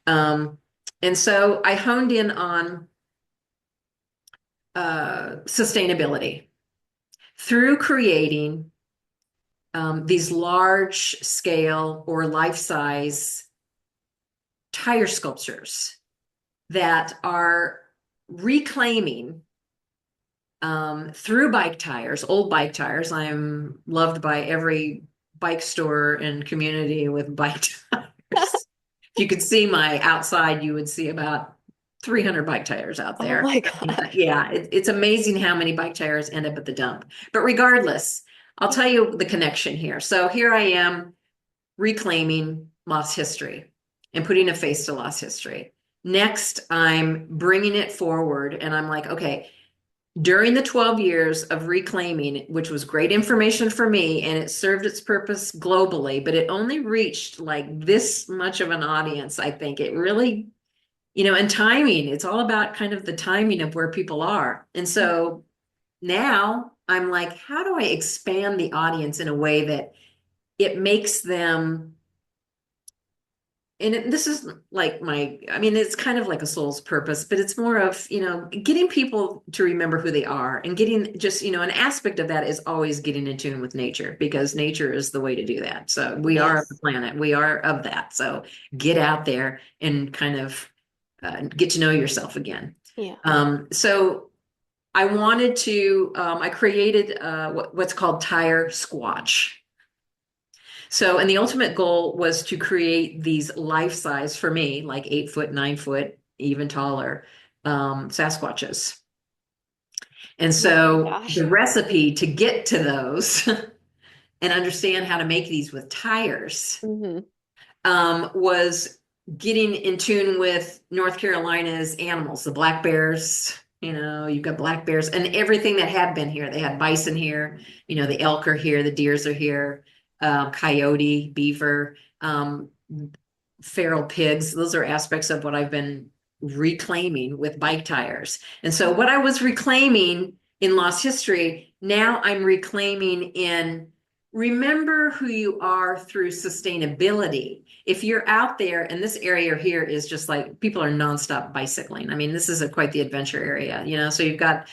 Um, and so I honed in on sustainability through creating these large scale or life size tire sculptures that are reclaiming through bike tires, old bike tires. I'm loved by every bike store and community with bike tires. If you could see my outside, you would see about 300 bike tires out Oh there. my I mean, gosh. yeah, it's amazing how many bike tires end up at the dump. But regardless, I'll tell you the connection here. So here I am reclaiming lost history and putting a face to lost history. Next, I'm bringing it forward and I'm like, okay, during the 12 years of reclaiming, which was great information for me and it served its purpose globally, but it only reached like this much of an audience, I think. It really, and timing, it's all about kind of the timing of where people are. And so now I'm like, how do I expand the audience in a way that it makes them, and this is like I mean, it's kind of like a soul's purpose, but it's more of, getting people to remember who they are, and getting just, an aspect of that is always getting in tune with nature, because nature is the way to do that. So we are of the Yes. planet, we are of that. So get out there and kind of get to know yourself again. Yeah. So I created what's called tire squatch. So, and the ultimate goal was to create these life size, for me, like 8 foot, 9 foot, even taller, Sasquatches. And Oh my so gosh. the recipe to get to those and understand how to make these with tires Hmm. was getting in tune with North Carolina's animals, the black bears. You've got black bears and everything that had been here. They had bison here, the elk are here, the deers are here, coyote, beaver, feral pigs. Those are aspects of what I've been reclaiming with bike tires. And so, what I was reclaiming in lost history, now I'm reclaiming in remember who you are through sustainability. If you're out there, and this area here is just like people are nonstop bicycling. I mean, this is quite the adventure area, so you've got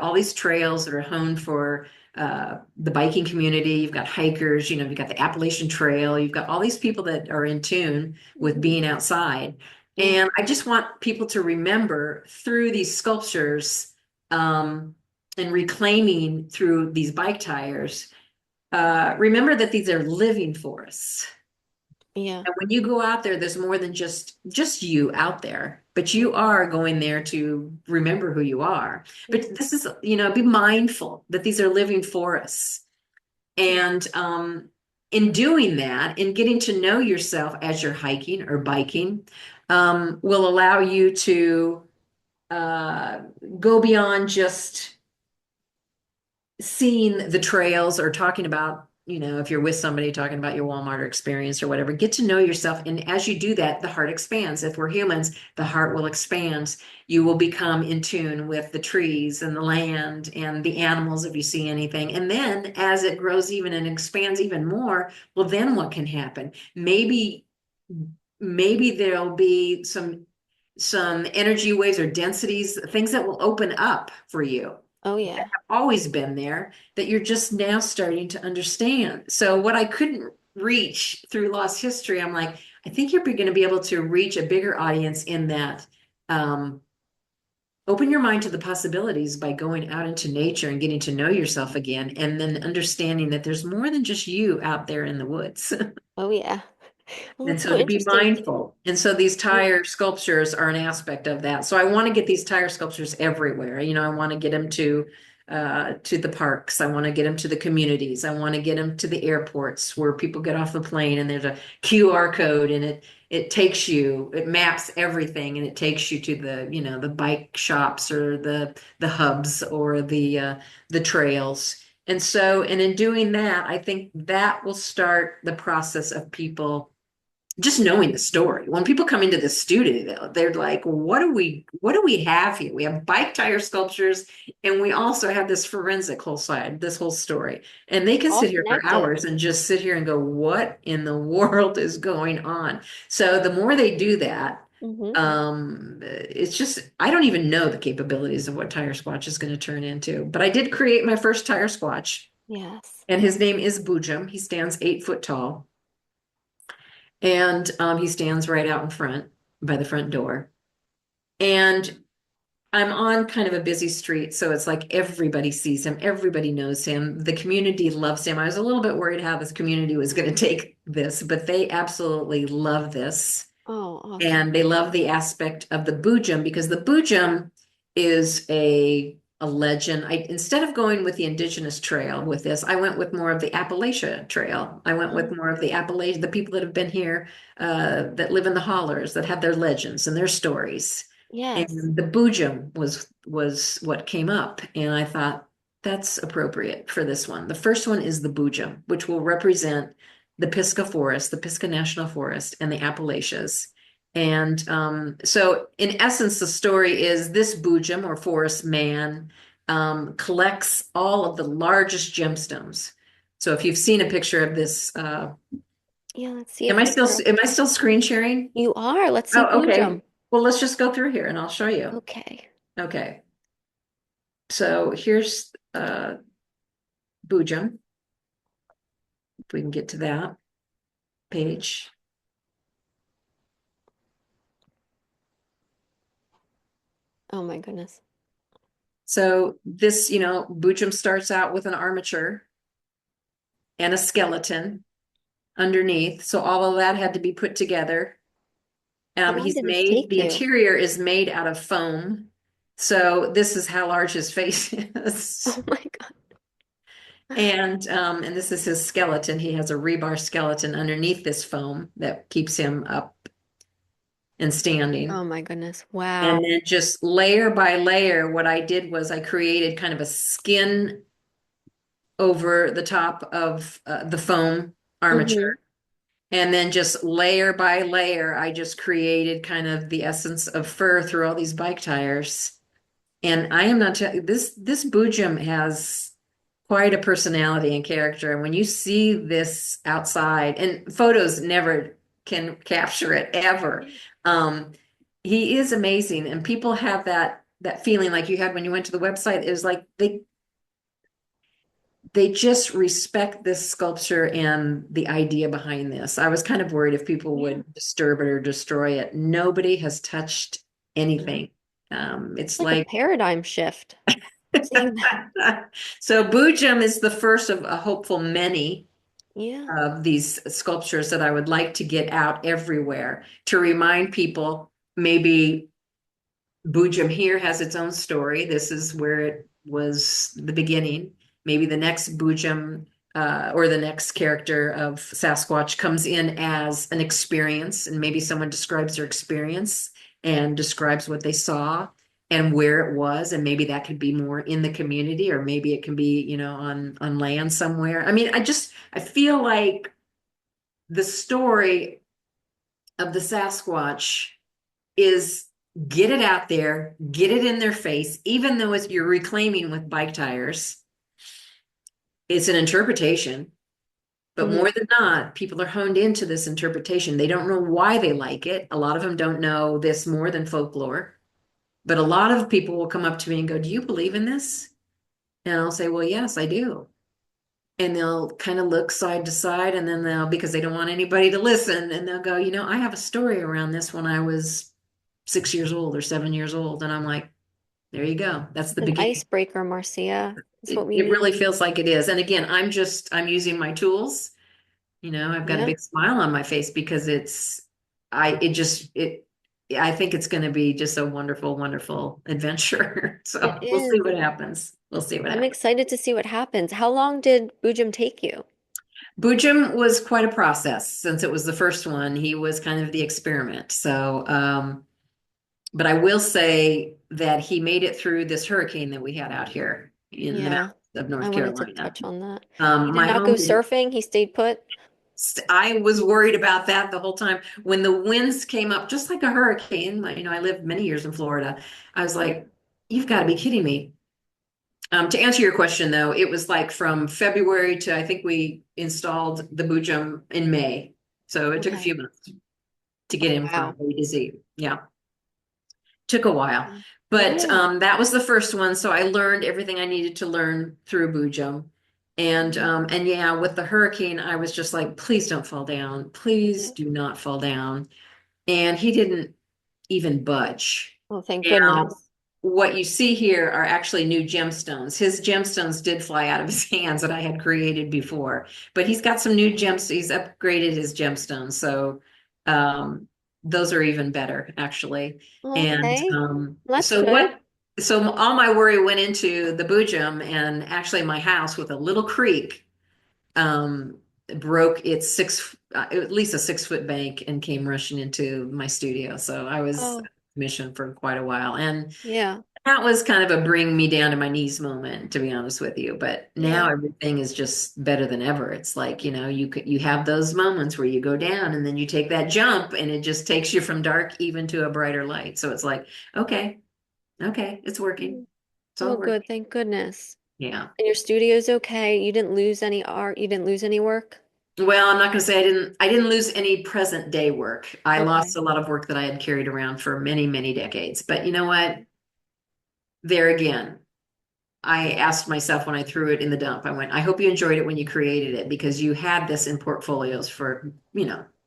all these trails that are honed for the biking community. You've got hikers, you've got the Appalachian Trail. You've got all these people that are in tune with Hmm. being outside. Yeah. And I just want people to remember through these sculptures, um, and reclaiming through these bike tires, remember that these are living forests. Yeah. And when you go out there, there's more than just you out there, but you are going there to remember who you are. Yeah. But this is, be mindful that these are living forests. And in doing that, in getting to know yourself as you're hiking or biking, will allow you to uh, go beyond just seeing the trails or talking about if you're with somebody talking about your Walmart experience or whatever, get to know yourself. And as you do that, the heart expands. If we're humans, the heart will expand. You will become in tune with the trees and the land and the animals if you see anything. And then as it grows even and expands even more, well, then what can happen? Maybe there'll be some energy waves or densities, things that will open up for you Oh that yeah. have always been there that you're just now starting to understand. So what I couldn't reach through lost history, I'm like, I think you're going to be able to reach a bigger audience in that. Um, Open your mind to the possibilities by going out into nature and getting to know yourself again, and then understanding that there's more than just you out there in the woods. Oh yeah. Well, And it's so so to be interesting too. mindful. And so these Yeah. tire sculptures are an aspect of that. So I want to get these tire sculptures everywhere. I want to get them to the parks. I want to get them to the communities. I want to get them to the airports where people get off the plane and there's a QR code and it maps everything and it takes you to the bike shops or the hubs or the trails. And in doing that, I think that will start the process of people just knowing the story. When people come into the studio, they're like, what do we have here? We have bike tire sculptures and we also have this forensic whole side, this whole story. And they can All sit here for connected. hours and just sit here and go, what in the world is going on? So the more they do that, Hmm. it's just, I don't even know the capabilities of what Tire Squatch is going to turn into. But I did create my first Tire Squatch, Yes. and his name is Boojum. He stands 8 foot tall. And he stands right out in front by the front door. And I'm on kind of a busy street, so it's like everybody sees him, everybody knows him, the community loves him. I was a little bit worried how this community was going to take this, but they absolutely love this. Oh, awesome. And they love the aspect of the Boojum because the Boojum is a legend. Instead of going with the indigenous trail with this, I went with more of the Appalachia trail. I went with Oh, more of the people that have been here, that live in the hollers, that have their legends and their stories. yes. And the Boojum was what came up, and I thought that's appropriate for this one. The first one is the Boojum, which will represent the Pisgah Forest, the Pisgah National Forest, and the Appalachias. And so, in essence, the story is this Boojum or forest man collects all of the largest gemstones. So, if you've seen a picture of this, Yeah, let's see a am I still picture. am I still screen sharing? You are. Let's see Oh, okay. Boojum. Well, let's just go through here and I'll show you. Okay. Okay. So here's Boojum. If we can get to that page. Oh my goodness. So this, Boojum starts out with an armature and a skeleton underneath. So all of that had to be put together. How long He's did this made, take the you? interior is made out of foam. So this is how large his face is. Oh my God. And this is his skeleton. He has a rebar skeleton underneath this foam that keeps him up and standing. Oh my goodness. And Wow. then just layer by layer, what I did was I created kind of a skin over the top of the foam Hmm. armature. And then just layer by layer, I just created kind of the essence of fur through all these bike tires. And I am not this Boojum has quite a personality and character. And when you see this outside, and photos never can capture it ever. Um, he is amazing, and people have that feeling like you had when you went to the website. It was like they just respect this sculpture and the idea behind this. I was kind of worried if people Yeah. would disturb it or destroy it. Nobody has touched No. anything. It's It's like a like paradigm shift. Seeing that. so Boojum is the first of a hopeful many Yeah. of these sculptures that I would like to get out everywhere to remind people. Maybe Boojum here has its own story. This is where it was the beginning. Maybe the next Boojum or the next character of Sasquatch comes in as an experience, and maybe someone describes their experience and describes what they saw. and where it was, and maybe that could be more in the community, or maybe it can be, on land somewhere. I mean, I feel like the story of the Sasquatch is get it out there, get it in their face, even though you're reclaiming with bike tires. It's an interpretation, but Hmm. more than not, people are honed into this interpretation. They don't know why they like it. A lot of them don't know this more than folklore, but a lot of people will come up to me and go, "Do you believe in this?" And I'll say, "Well, yes, I do." And they'll kind of look side to side, and then because they don't want anybody to listen, and they'll go, "I have a story around this when I was 6 years old or 7 years old." And I'm like, there you go. That's the An beginning. icebreaker, Marcia. That's what we It need. really feels like it is. And again, I'm using my tools. I've got a Yeah, big smile on my face because I think it's going to be just a wonderful, wonderful adventure. it So we'll see is. what happens. We'll see what I'm happens. excited to see what happens. How long did Boojum take you? Boojum was quite a process since it was the first one. He was kind of the experiment. So, but I will say that he made it through this hurricane that we had out here in the Yeah, mountains of I North wanted to Carolina. touch on that. He did My not go home didn't. surfing. He stayed put. I was worried about that the whole time. When the winds came up, just like a hurricane, I lived many years in Florida. I was like, you've got to be kidding me. To answer your question, though, it was like from February to I think we installed the Boojum in May. So it took a Okay. few months to get Oh, him from wow. A to Z. Yeah, took a while. But Yeah. that was the first one. So I learned everything I needed to learn through Boojum. And yeah, with the hurricane, I was just like, please don't fall down. Please Yeah. do not fall down. And he didn't even budge. Oh, thank Now, goodness. what you see here are actually new gemstones. His gemstones did fly out of his hands that I had created before, but he's got some new gems. He's upgraded his gemstones. So um, those are even better, actually. And Okay. That's so good. all my worry went into the Boojum, and actually my house with a little creek um, broke its at least a 6 foot bank and came rushing into my studio. So I was Oh, commissioned for quite a while. And yeah. that was kind of a bring me down to my knees moment, to be honest with you. But now Yeah. everything is just better than ever. It's like, you have those moments where you go down and then you take that jump and it just takes you from dark even to a brighter light. So it's like, okay, okay, it's working. Mm. It's all Oh, good. working. Thank goodness. Yeah. And your studio's okay. You didn't lose any art. You didn't lose any work. Well, I'm not going to say I didn't lose any present day work. I lost Okay. a lot of work that I had carried around for many, many decades. But you know what? There again, I asked myself when I threw it in the dump, I went, I hope you enjoyed it when you created it because you had this in portfolios for,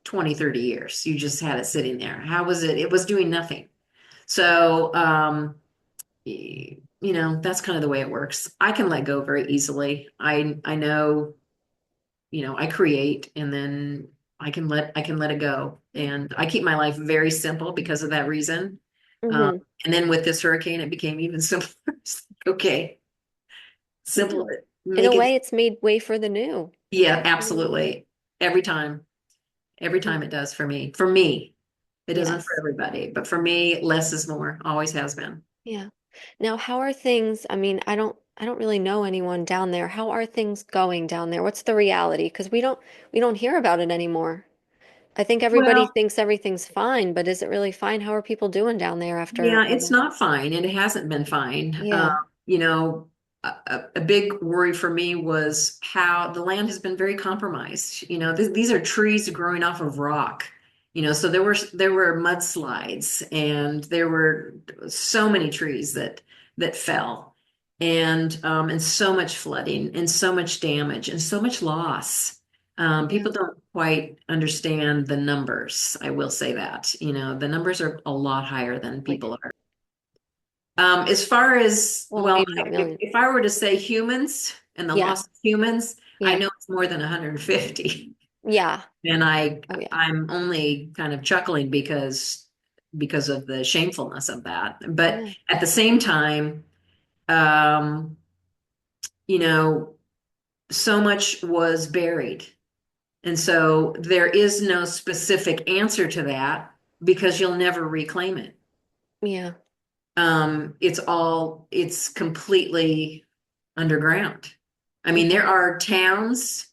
20, 30 years. You just had it sitting there. How was it? It was doing nothing. So, that's kind of the way it works. I can let go very easily. I know, I create and then I can let it go. And I keep my life very simple because of that reason. Um, Mm-hmm. and then with this hurricane, it became even simpler. It's like, okay, Yeah. simple, In a make it. way, it's made way for the new. Yeah, Mm. absolutely. Every time, every time it does for me. For me, it doesn't for Yes. everybody, but for me, less is more, always has been. Yeah. Now, how are things? I mean, I don't really know anyone down there. How are things going down there? What's the reality? Because we don't hear about it anymore. I think everybody Well, thinks everything's fine, but is it really fine? How are people doing down there after yeah, all it's the? not fine, and it hasn't been fine. Yeah. You know, a big worry for me was how the land has been very compromised. These are trees growing off of rock. So there were mudslides, and there were so many trees that fell, and so much flooding, and so much damage, and so much loss. Yeah. People don't quite understand the numbers. I will say that, the numbers are a lot higher than Like, people are. As far as, well, well, maybe not if, millions. if I were to say humans and the Yeah. loss of humans, I Yeah. know it's more than 150. Yeah. And Oh, yeah. I'm only kind of chuckling because of the shamefulness of that. But Yeah. at the same time, um, you know, so much was buried. And so there is no specific answer to that because you'll never reclaim it. Yeah. It's completely underground. I mean, there Hmm. are towns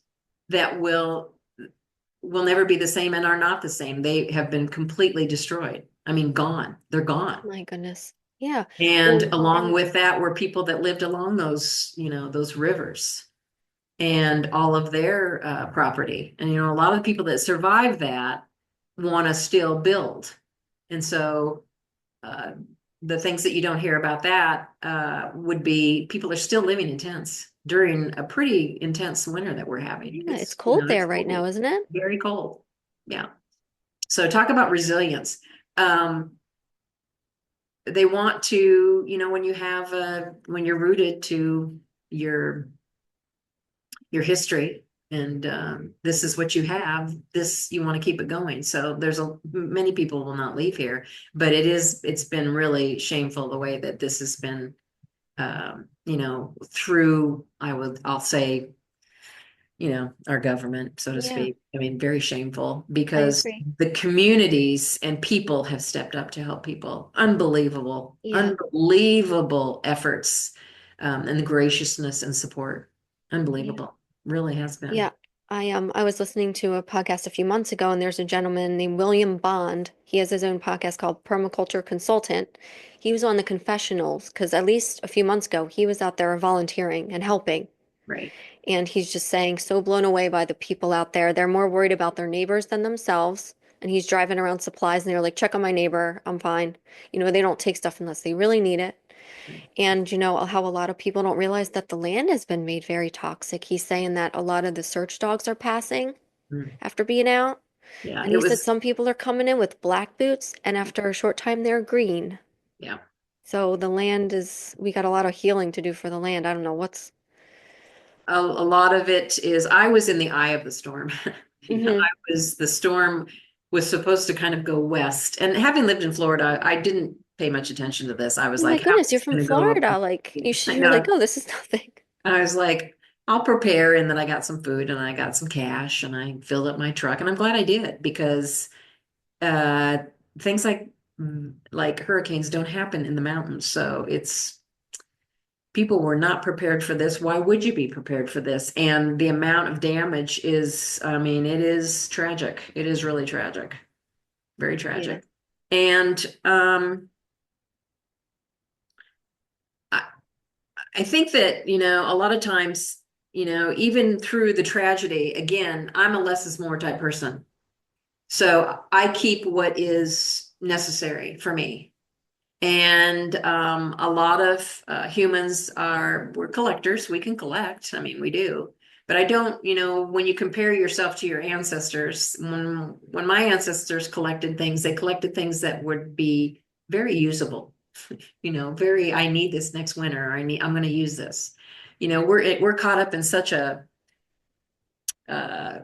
that will never be the same and are not the same. They have been completely destroyed. I mean, gone. They're gone. My goodness. Yeah. And Well, along and with that were people that lived along those, those rivers and all of their property. And, a lot of the people that survive that want to still build. And so uh, the things that you don't hear about that would be people are still living in tents during a pretty intense winter that we're having. yeah, it's It's, cold there it's right now, cold, isn't it? very cold. Yeah. So talk about resilience. Um, they want to, when you have when you're rooted to your your history and this is what you have, this you want to keep it going. So there's many people will not leave here, but it's been really shameful the way that this has been through I'll say our government, so to Yeah, speak. I mean, very shameful I because agree. the communities and people have stepped up to help people. Unbelievable, Yeah. unbelievable efforts, and the graciousness and support. Yeah. Unbelievable. Really has been. Yeah. I was listening to a podcast a few months ago, and there's a gentleman named William Bond. He has his own podcast called Permaculture Consultant. He was on the confessionals because at least a few months ago he was out there volunteering and helping. Right. And he's just saying, so blown away by the people out there. They're more worried about their neighbors than themselves. And he's driving around supplies and they're like, check on my neighbor. I'm fine. They don't take stuff unless they really need it. And how a lot of people don't realize that the land has been made very toxic. He's saying that a lot of the search dogs are passing Mm. after being out. Yeah, And it he said was. some people are coming in with black boots and after a short time they're green. Yeah. So the land we got a lot of healing to do for the land. I don't know what's. A lot of it is I was in the eye of the storm. Hmm. The storm was supposed to kind of go west. And having lived in Florida, I didn't pay much attention to this. I was Oh my like, how goodness, you're is it from going to go Florida. over? Like I you're like, know. oh, this is nothing. I was like, I'll prepare. And then I got some food and I got some cash and I filled up my truck. And I'm glad I did because uh, things like hurricanes don't happen in the mountains. So people were not prepared for this. Why would you be prepared for this? And the amount of damage is, I mean, it is tragic. It is really tragic, very Yeah. tragic. And I, I think that, a lot of times, even through the tragedy, again, I'm a less is more type person. So I keep what is necessary for me. And a lot of humans we're collectors. We can collect. I mean, we do. But I don't, when you compare yourself to your ancestors, when my ancestors collected things, they collected things that would be very usable. Very, I need this next winter. I'm going to use this. We're caught up in such a, uh,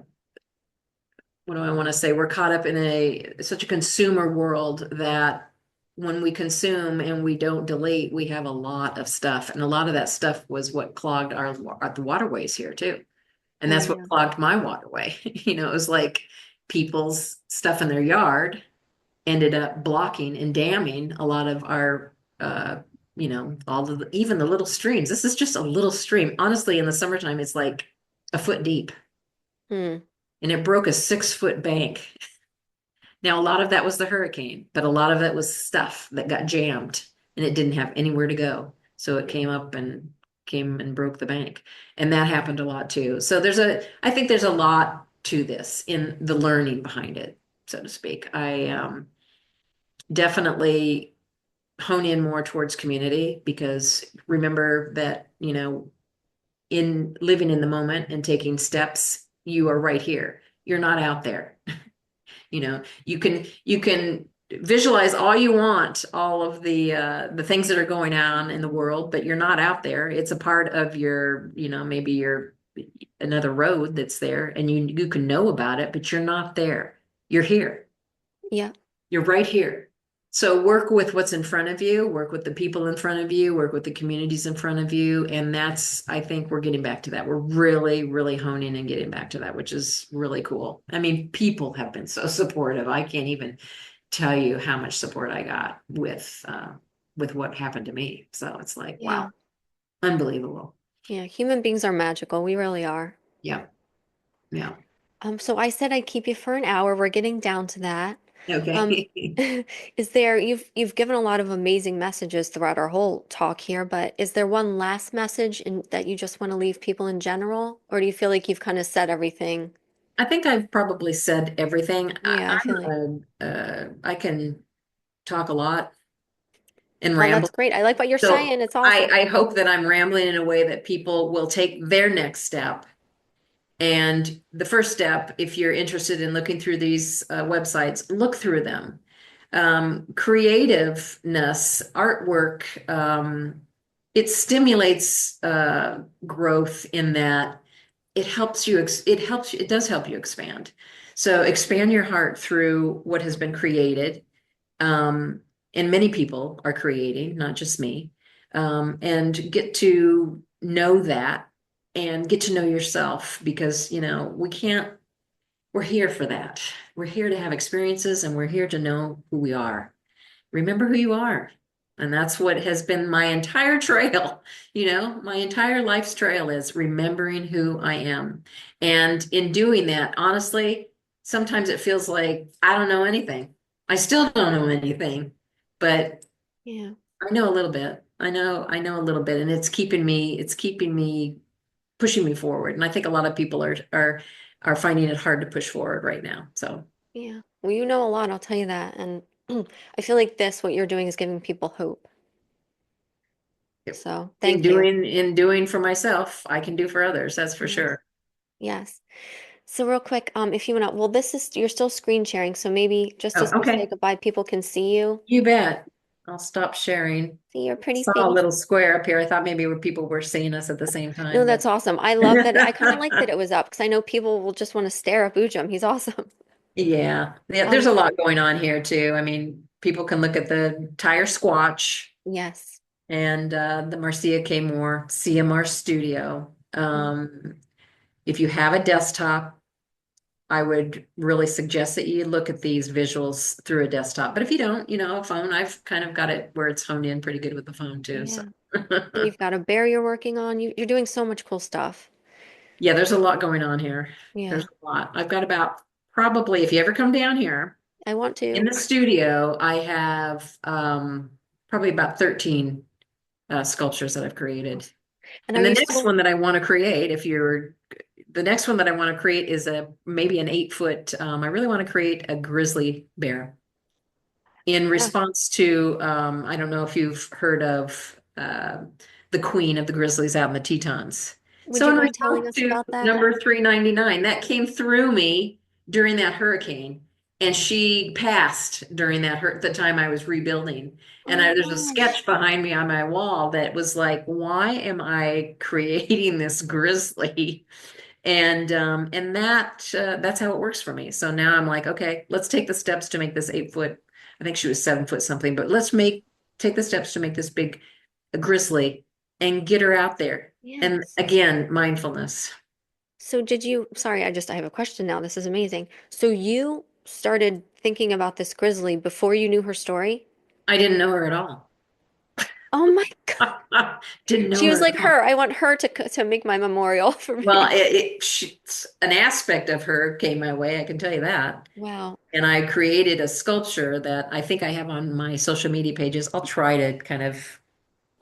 what do I want to say? We're caught up in such a consumer world that when we consume and we don't delete, we have a lot of stuff. And a lot of that stuff was what clogged the waterways here too. And Oh that's what yeah. clogged my waterway. It was like people's stuff in their yard ended up blocking and damming a lot of our all of even the little streams. This is just a little stream. Honestly, in the summertime, it's like a foot deep. Hmm. And it broke a 6-foot bank. Now, a lot of that was the hurricane, but a lot of it was stuff that got jammed and it didn't have anywhere to go. So it came and broke the bank. And that happened a lot too. So I think there's a lot to this in the learning behind it, so to speak. I definitely hone in more towards community because remember that, in living in the moment and taking steps, you are right here. You're not out there. You can visualize all you want, all of the things that are going on in the world, but you're not out there. It's a part of your, maybe your another road that's there, and you can know about it, but you're not there. You're here. Yeah. You're right here. So work with what's in front of you, work with the people in front of you, work with the communities in front of you. And I think we're getting back to that. We're really, really honing and getting back to that, which is really cool. I mean, people have been so supportive. I can't even tell you how much support I got with with what happened to me. So it's like, Yeah. wow, unbelievable. Yeah. Human beings are magical. We really are. Yeah. Yeah. So I said I'd keep you for an hour. We're getting down to that. Um, Okay. is there, you've given a lot of amazing messages throughout our whole talk here, but is there one last message that you just want to leave people in general? Or do you feel like you've kind of said everything? I think I've probably said everything. Yeah, I feel like, I can talk a lot and well, that's ramble. great. I like what you're So saying. It's awesome. I hope that I'm rambling in a way that people will take their next step. And the first step, if you're interested in looking through these websites, look through them. Creativeness, artwork, it stimulates growth in that it does help you expand. So expand your heart through what has been created. Um, and many people are creating, not just me. And get to know that and get to know yourself because, we're here for that. We're here to have experiences and we're here to know who we are. Remember who you are. And that's what has been my entire trail. My entire life's trail is remembering who I am. And in doing that, honestly, sometimes it feels like I don't know anything. I still don't know anything, but Yeah, I know a little bit. I know a little bit, and it's keeping me pushing me forward. And I think a lot of people are finding it hard to push forward right now. So yeah. Well, you know a lot, I'll tell you that. And I feel like what you're doing is giving people hope. So in thank you. doing for myself, I can do for others, that's for Yes. sure. Yes. So real quick, if you want to, well, you're still screen sharing, so maybe just Oh, as we say okay. goodbye, people can see you, You bet. I'll stop sharing. see your pretty Saw a face. little square up here. I thought maybe people were seeing us at the same No, time, but that's awesome. I love that. I kind of like that it was up because I know people will just want to stare at Boojum. He's awesome. yeah. Yeah, there's Um, a lot going on here too. I mean, people can look at the tire squatch yes. and the Marcia K CMR studio. Mm. If you have a desktop, I would really suggest that you look at these visuals through a desktop. But if you don't, a phone, I've kind of got it where it's honed in pretty good with the phone too. So Yeah. And you've got a bear you're working on. You're doing so much cool stuff. yeah, there's a lot going on here. There's Yeah. a lot. I've got about probably, if you ever come down here I want in to. the studio, I have probably about 13 sculptures that I've created. And are And the you next still? one that I want to create, the next one that I want to create is maybe an 8 foot. I really want to create a grizzly bear in Yeah. response to, I don't know if you've heard of the Queen of the Grizzlies out in the Tetons. Would So you in mind telling response us to about that? number 399, that came through me during that hurricane. And she passed during the time I was rebuilding. And Oh there's a gosh. sketch behind me on my wall that was like, why am I creating this grizzly? And that's how it works for me. So now I'm like, okay, let's take the steps to make this 8 foot. I think she was 7 foot something, but take the steps to make this big grizzly and get her out there. And Yes. again, mindfulness. So sorry, I have a question now. This is amazing. So you started thinking about this grizzly before you knew her story? I didn't know her at all. Oh my God. Didn't know She was her like at all. her. I want her to make my memorial for Well, me. an aspect of her came my way, I can tell you that. Wow. And I created a sculpture that I think I have on my social media pages. I'll try to kind of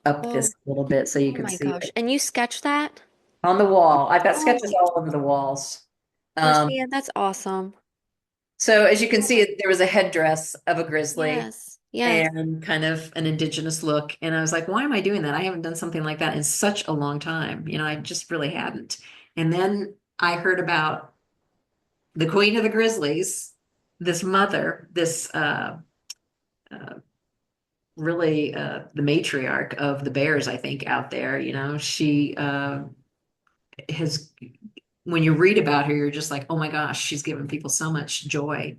up Oh, this a little bit so you oh can my see gosh. it And you sketched that? on the wall. I've got Oh sketches my, all over the walls. Um, Marcia, that's awesome. so as you can Oh, see, there was a headdress of a grizzly yes. Yes. and kind of an indigenous look. And I was like, why am I doing that? I haven't done something like that in such a long time. I just really hadn't. And then I heard about the Queen of the Grizzlies, this mother, this uh, really the matriarch of the bears, I think, out there. She has when you read about her, you're just like, oh my gosh, she's given people so much joy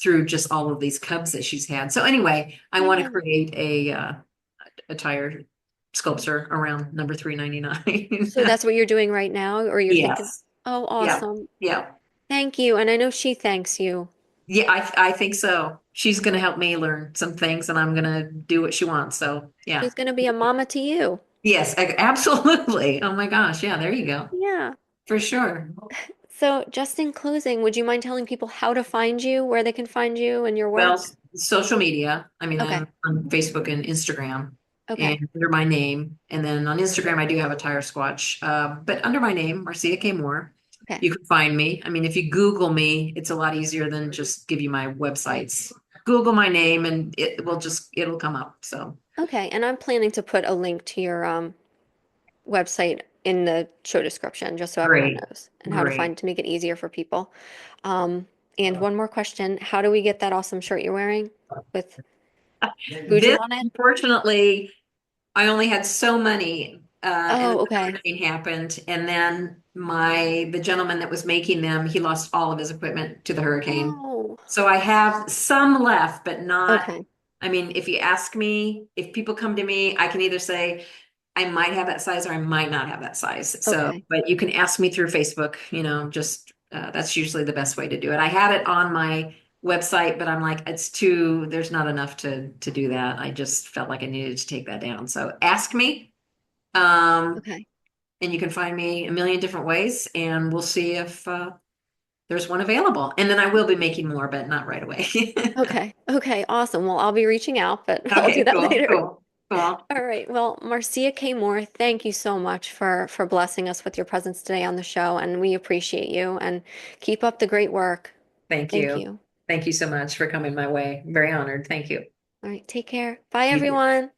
through just all of these cubs that she's had. So anyway, I want to Yeah. create a tire sculpture around number 399. So that's what you're doing right now, or you're thinking, Yes. oh, Yeah. awesome. Yeah. Thank you. And I know she thanks you. Yeah, I think so. she's going to help me learn some things and I'm going to do what she wants. So, yeah. She's going to be a mama to you. Yes, absolutely. Oh my gosh. Yeah, there you go. Yeah. For sure. So, just in closing, would you mind telling people how to find you, where they can find you and your Well, work? social media. I mean, Okay. I'm on Facebook and Instagram Okay. and under my name. And then on Instagram, I do have a tire squatch, but under my name, Marcia K. Moore. Okay. You can find me. I mean, if you Google me, it's a lot easier than just give you my websites. Google my name and it'll come up. So Okay. And I'm planning to put a link to your website in the show description just so everyone great, knows and how to great. find to make it easier for people. And one more question. How do we get that awesome shirt you're wearing with Fuji This, on it? unfortunately, I only had so many, and then Oh, the okay. hurricane happened, and then the gentleman that was making them, he lost all of his equipment to the hurricane. Oh, So I have some left, but not. okay. I mean, if you ask me, if people come to me, I can either say I might have that size or I might not have that size. So, Okay. but you can ask me through Facebook. Just that's usually the best way to do it. I had it on my website, but I'm like, it's too, there's not enough to do that. I just felt like I needed to take that down. So ask me. Um, Okay. and you can find me a million different ways, and we'll see if there's one available. And then I will be making more, but not right away. Okay. Okay. Awesome. Well, I'll be reaching out, but I'll do Okay, that cool, later. cool, cool. All right. Well, Marcia K. Moore, thank you so much for blessing us with your presence today on the show, and we appreciate you and keep up the great work. Thank Thank you. you. Thank you so much for coming my way. Very honored. Thank you. All right. Take care. Bye, You too. everyone.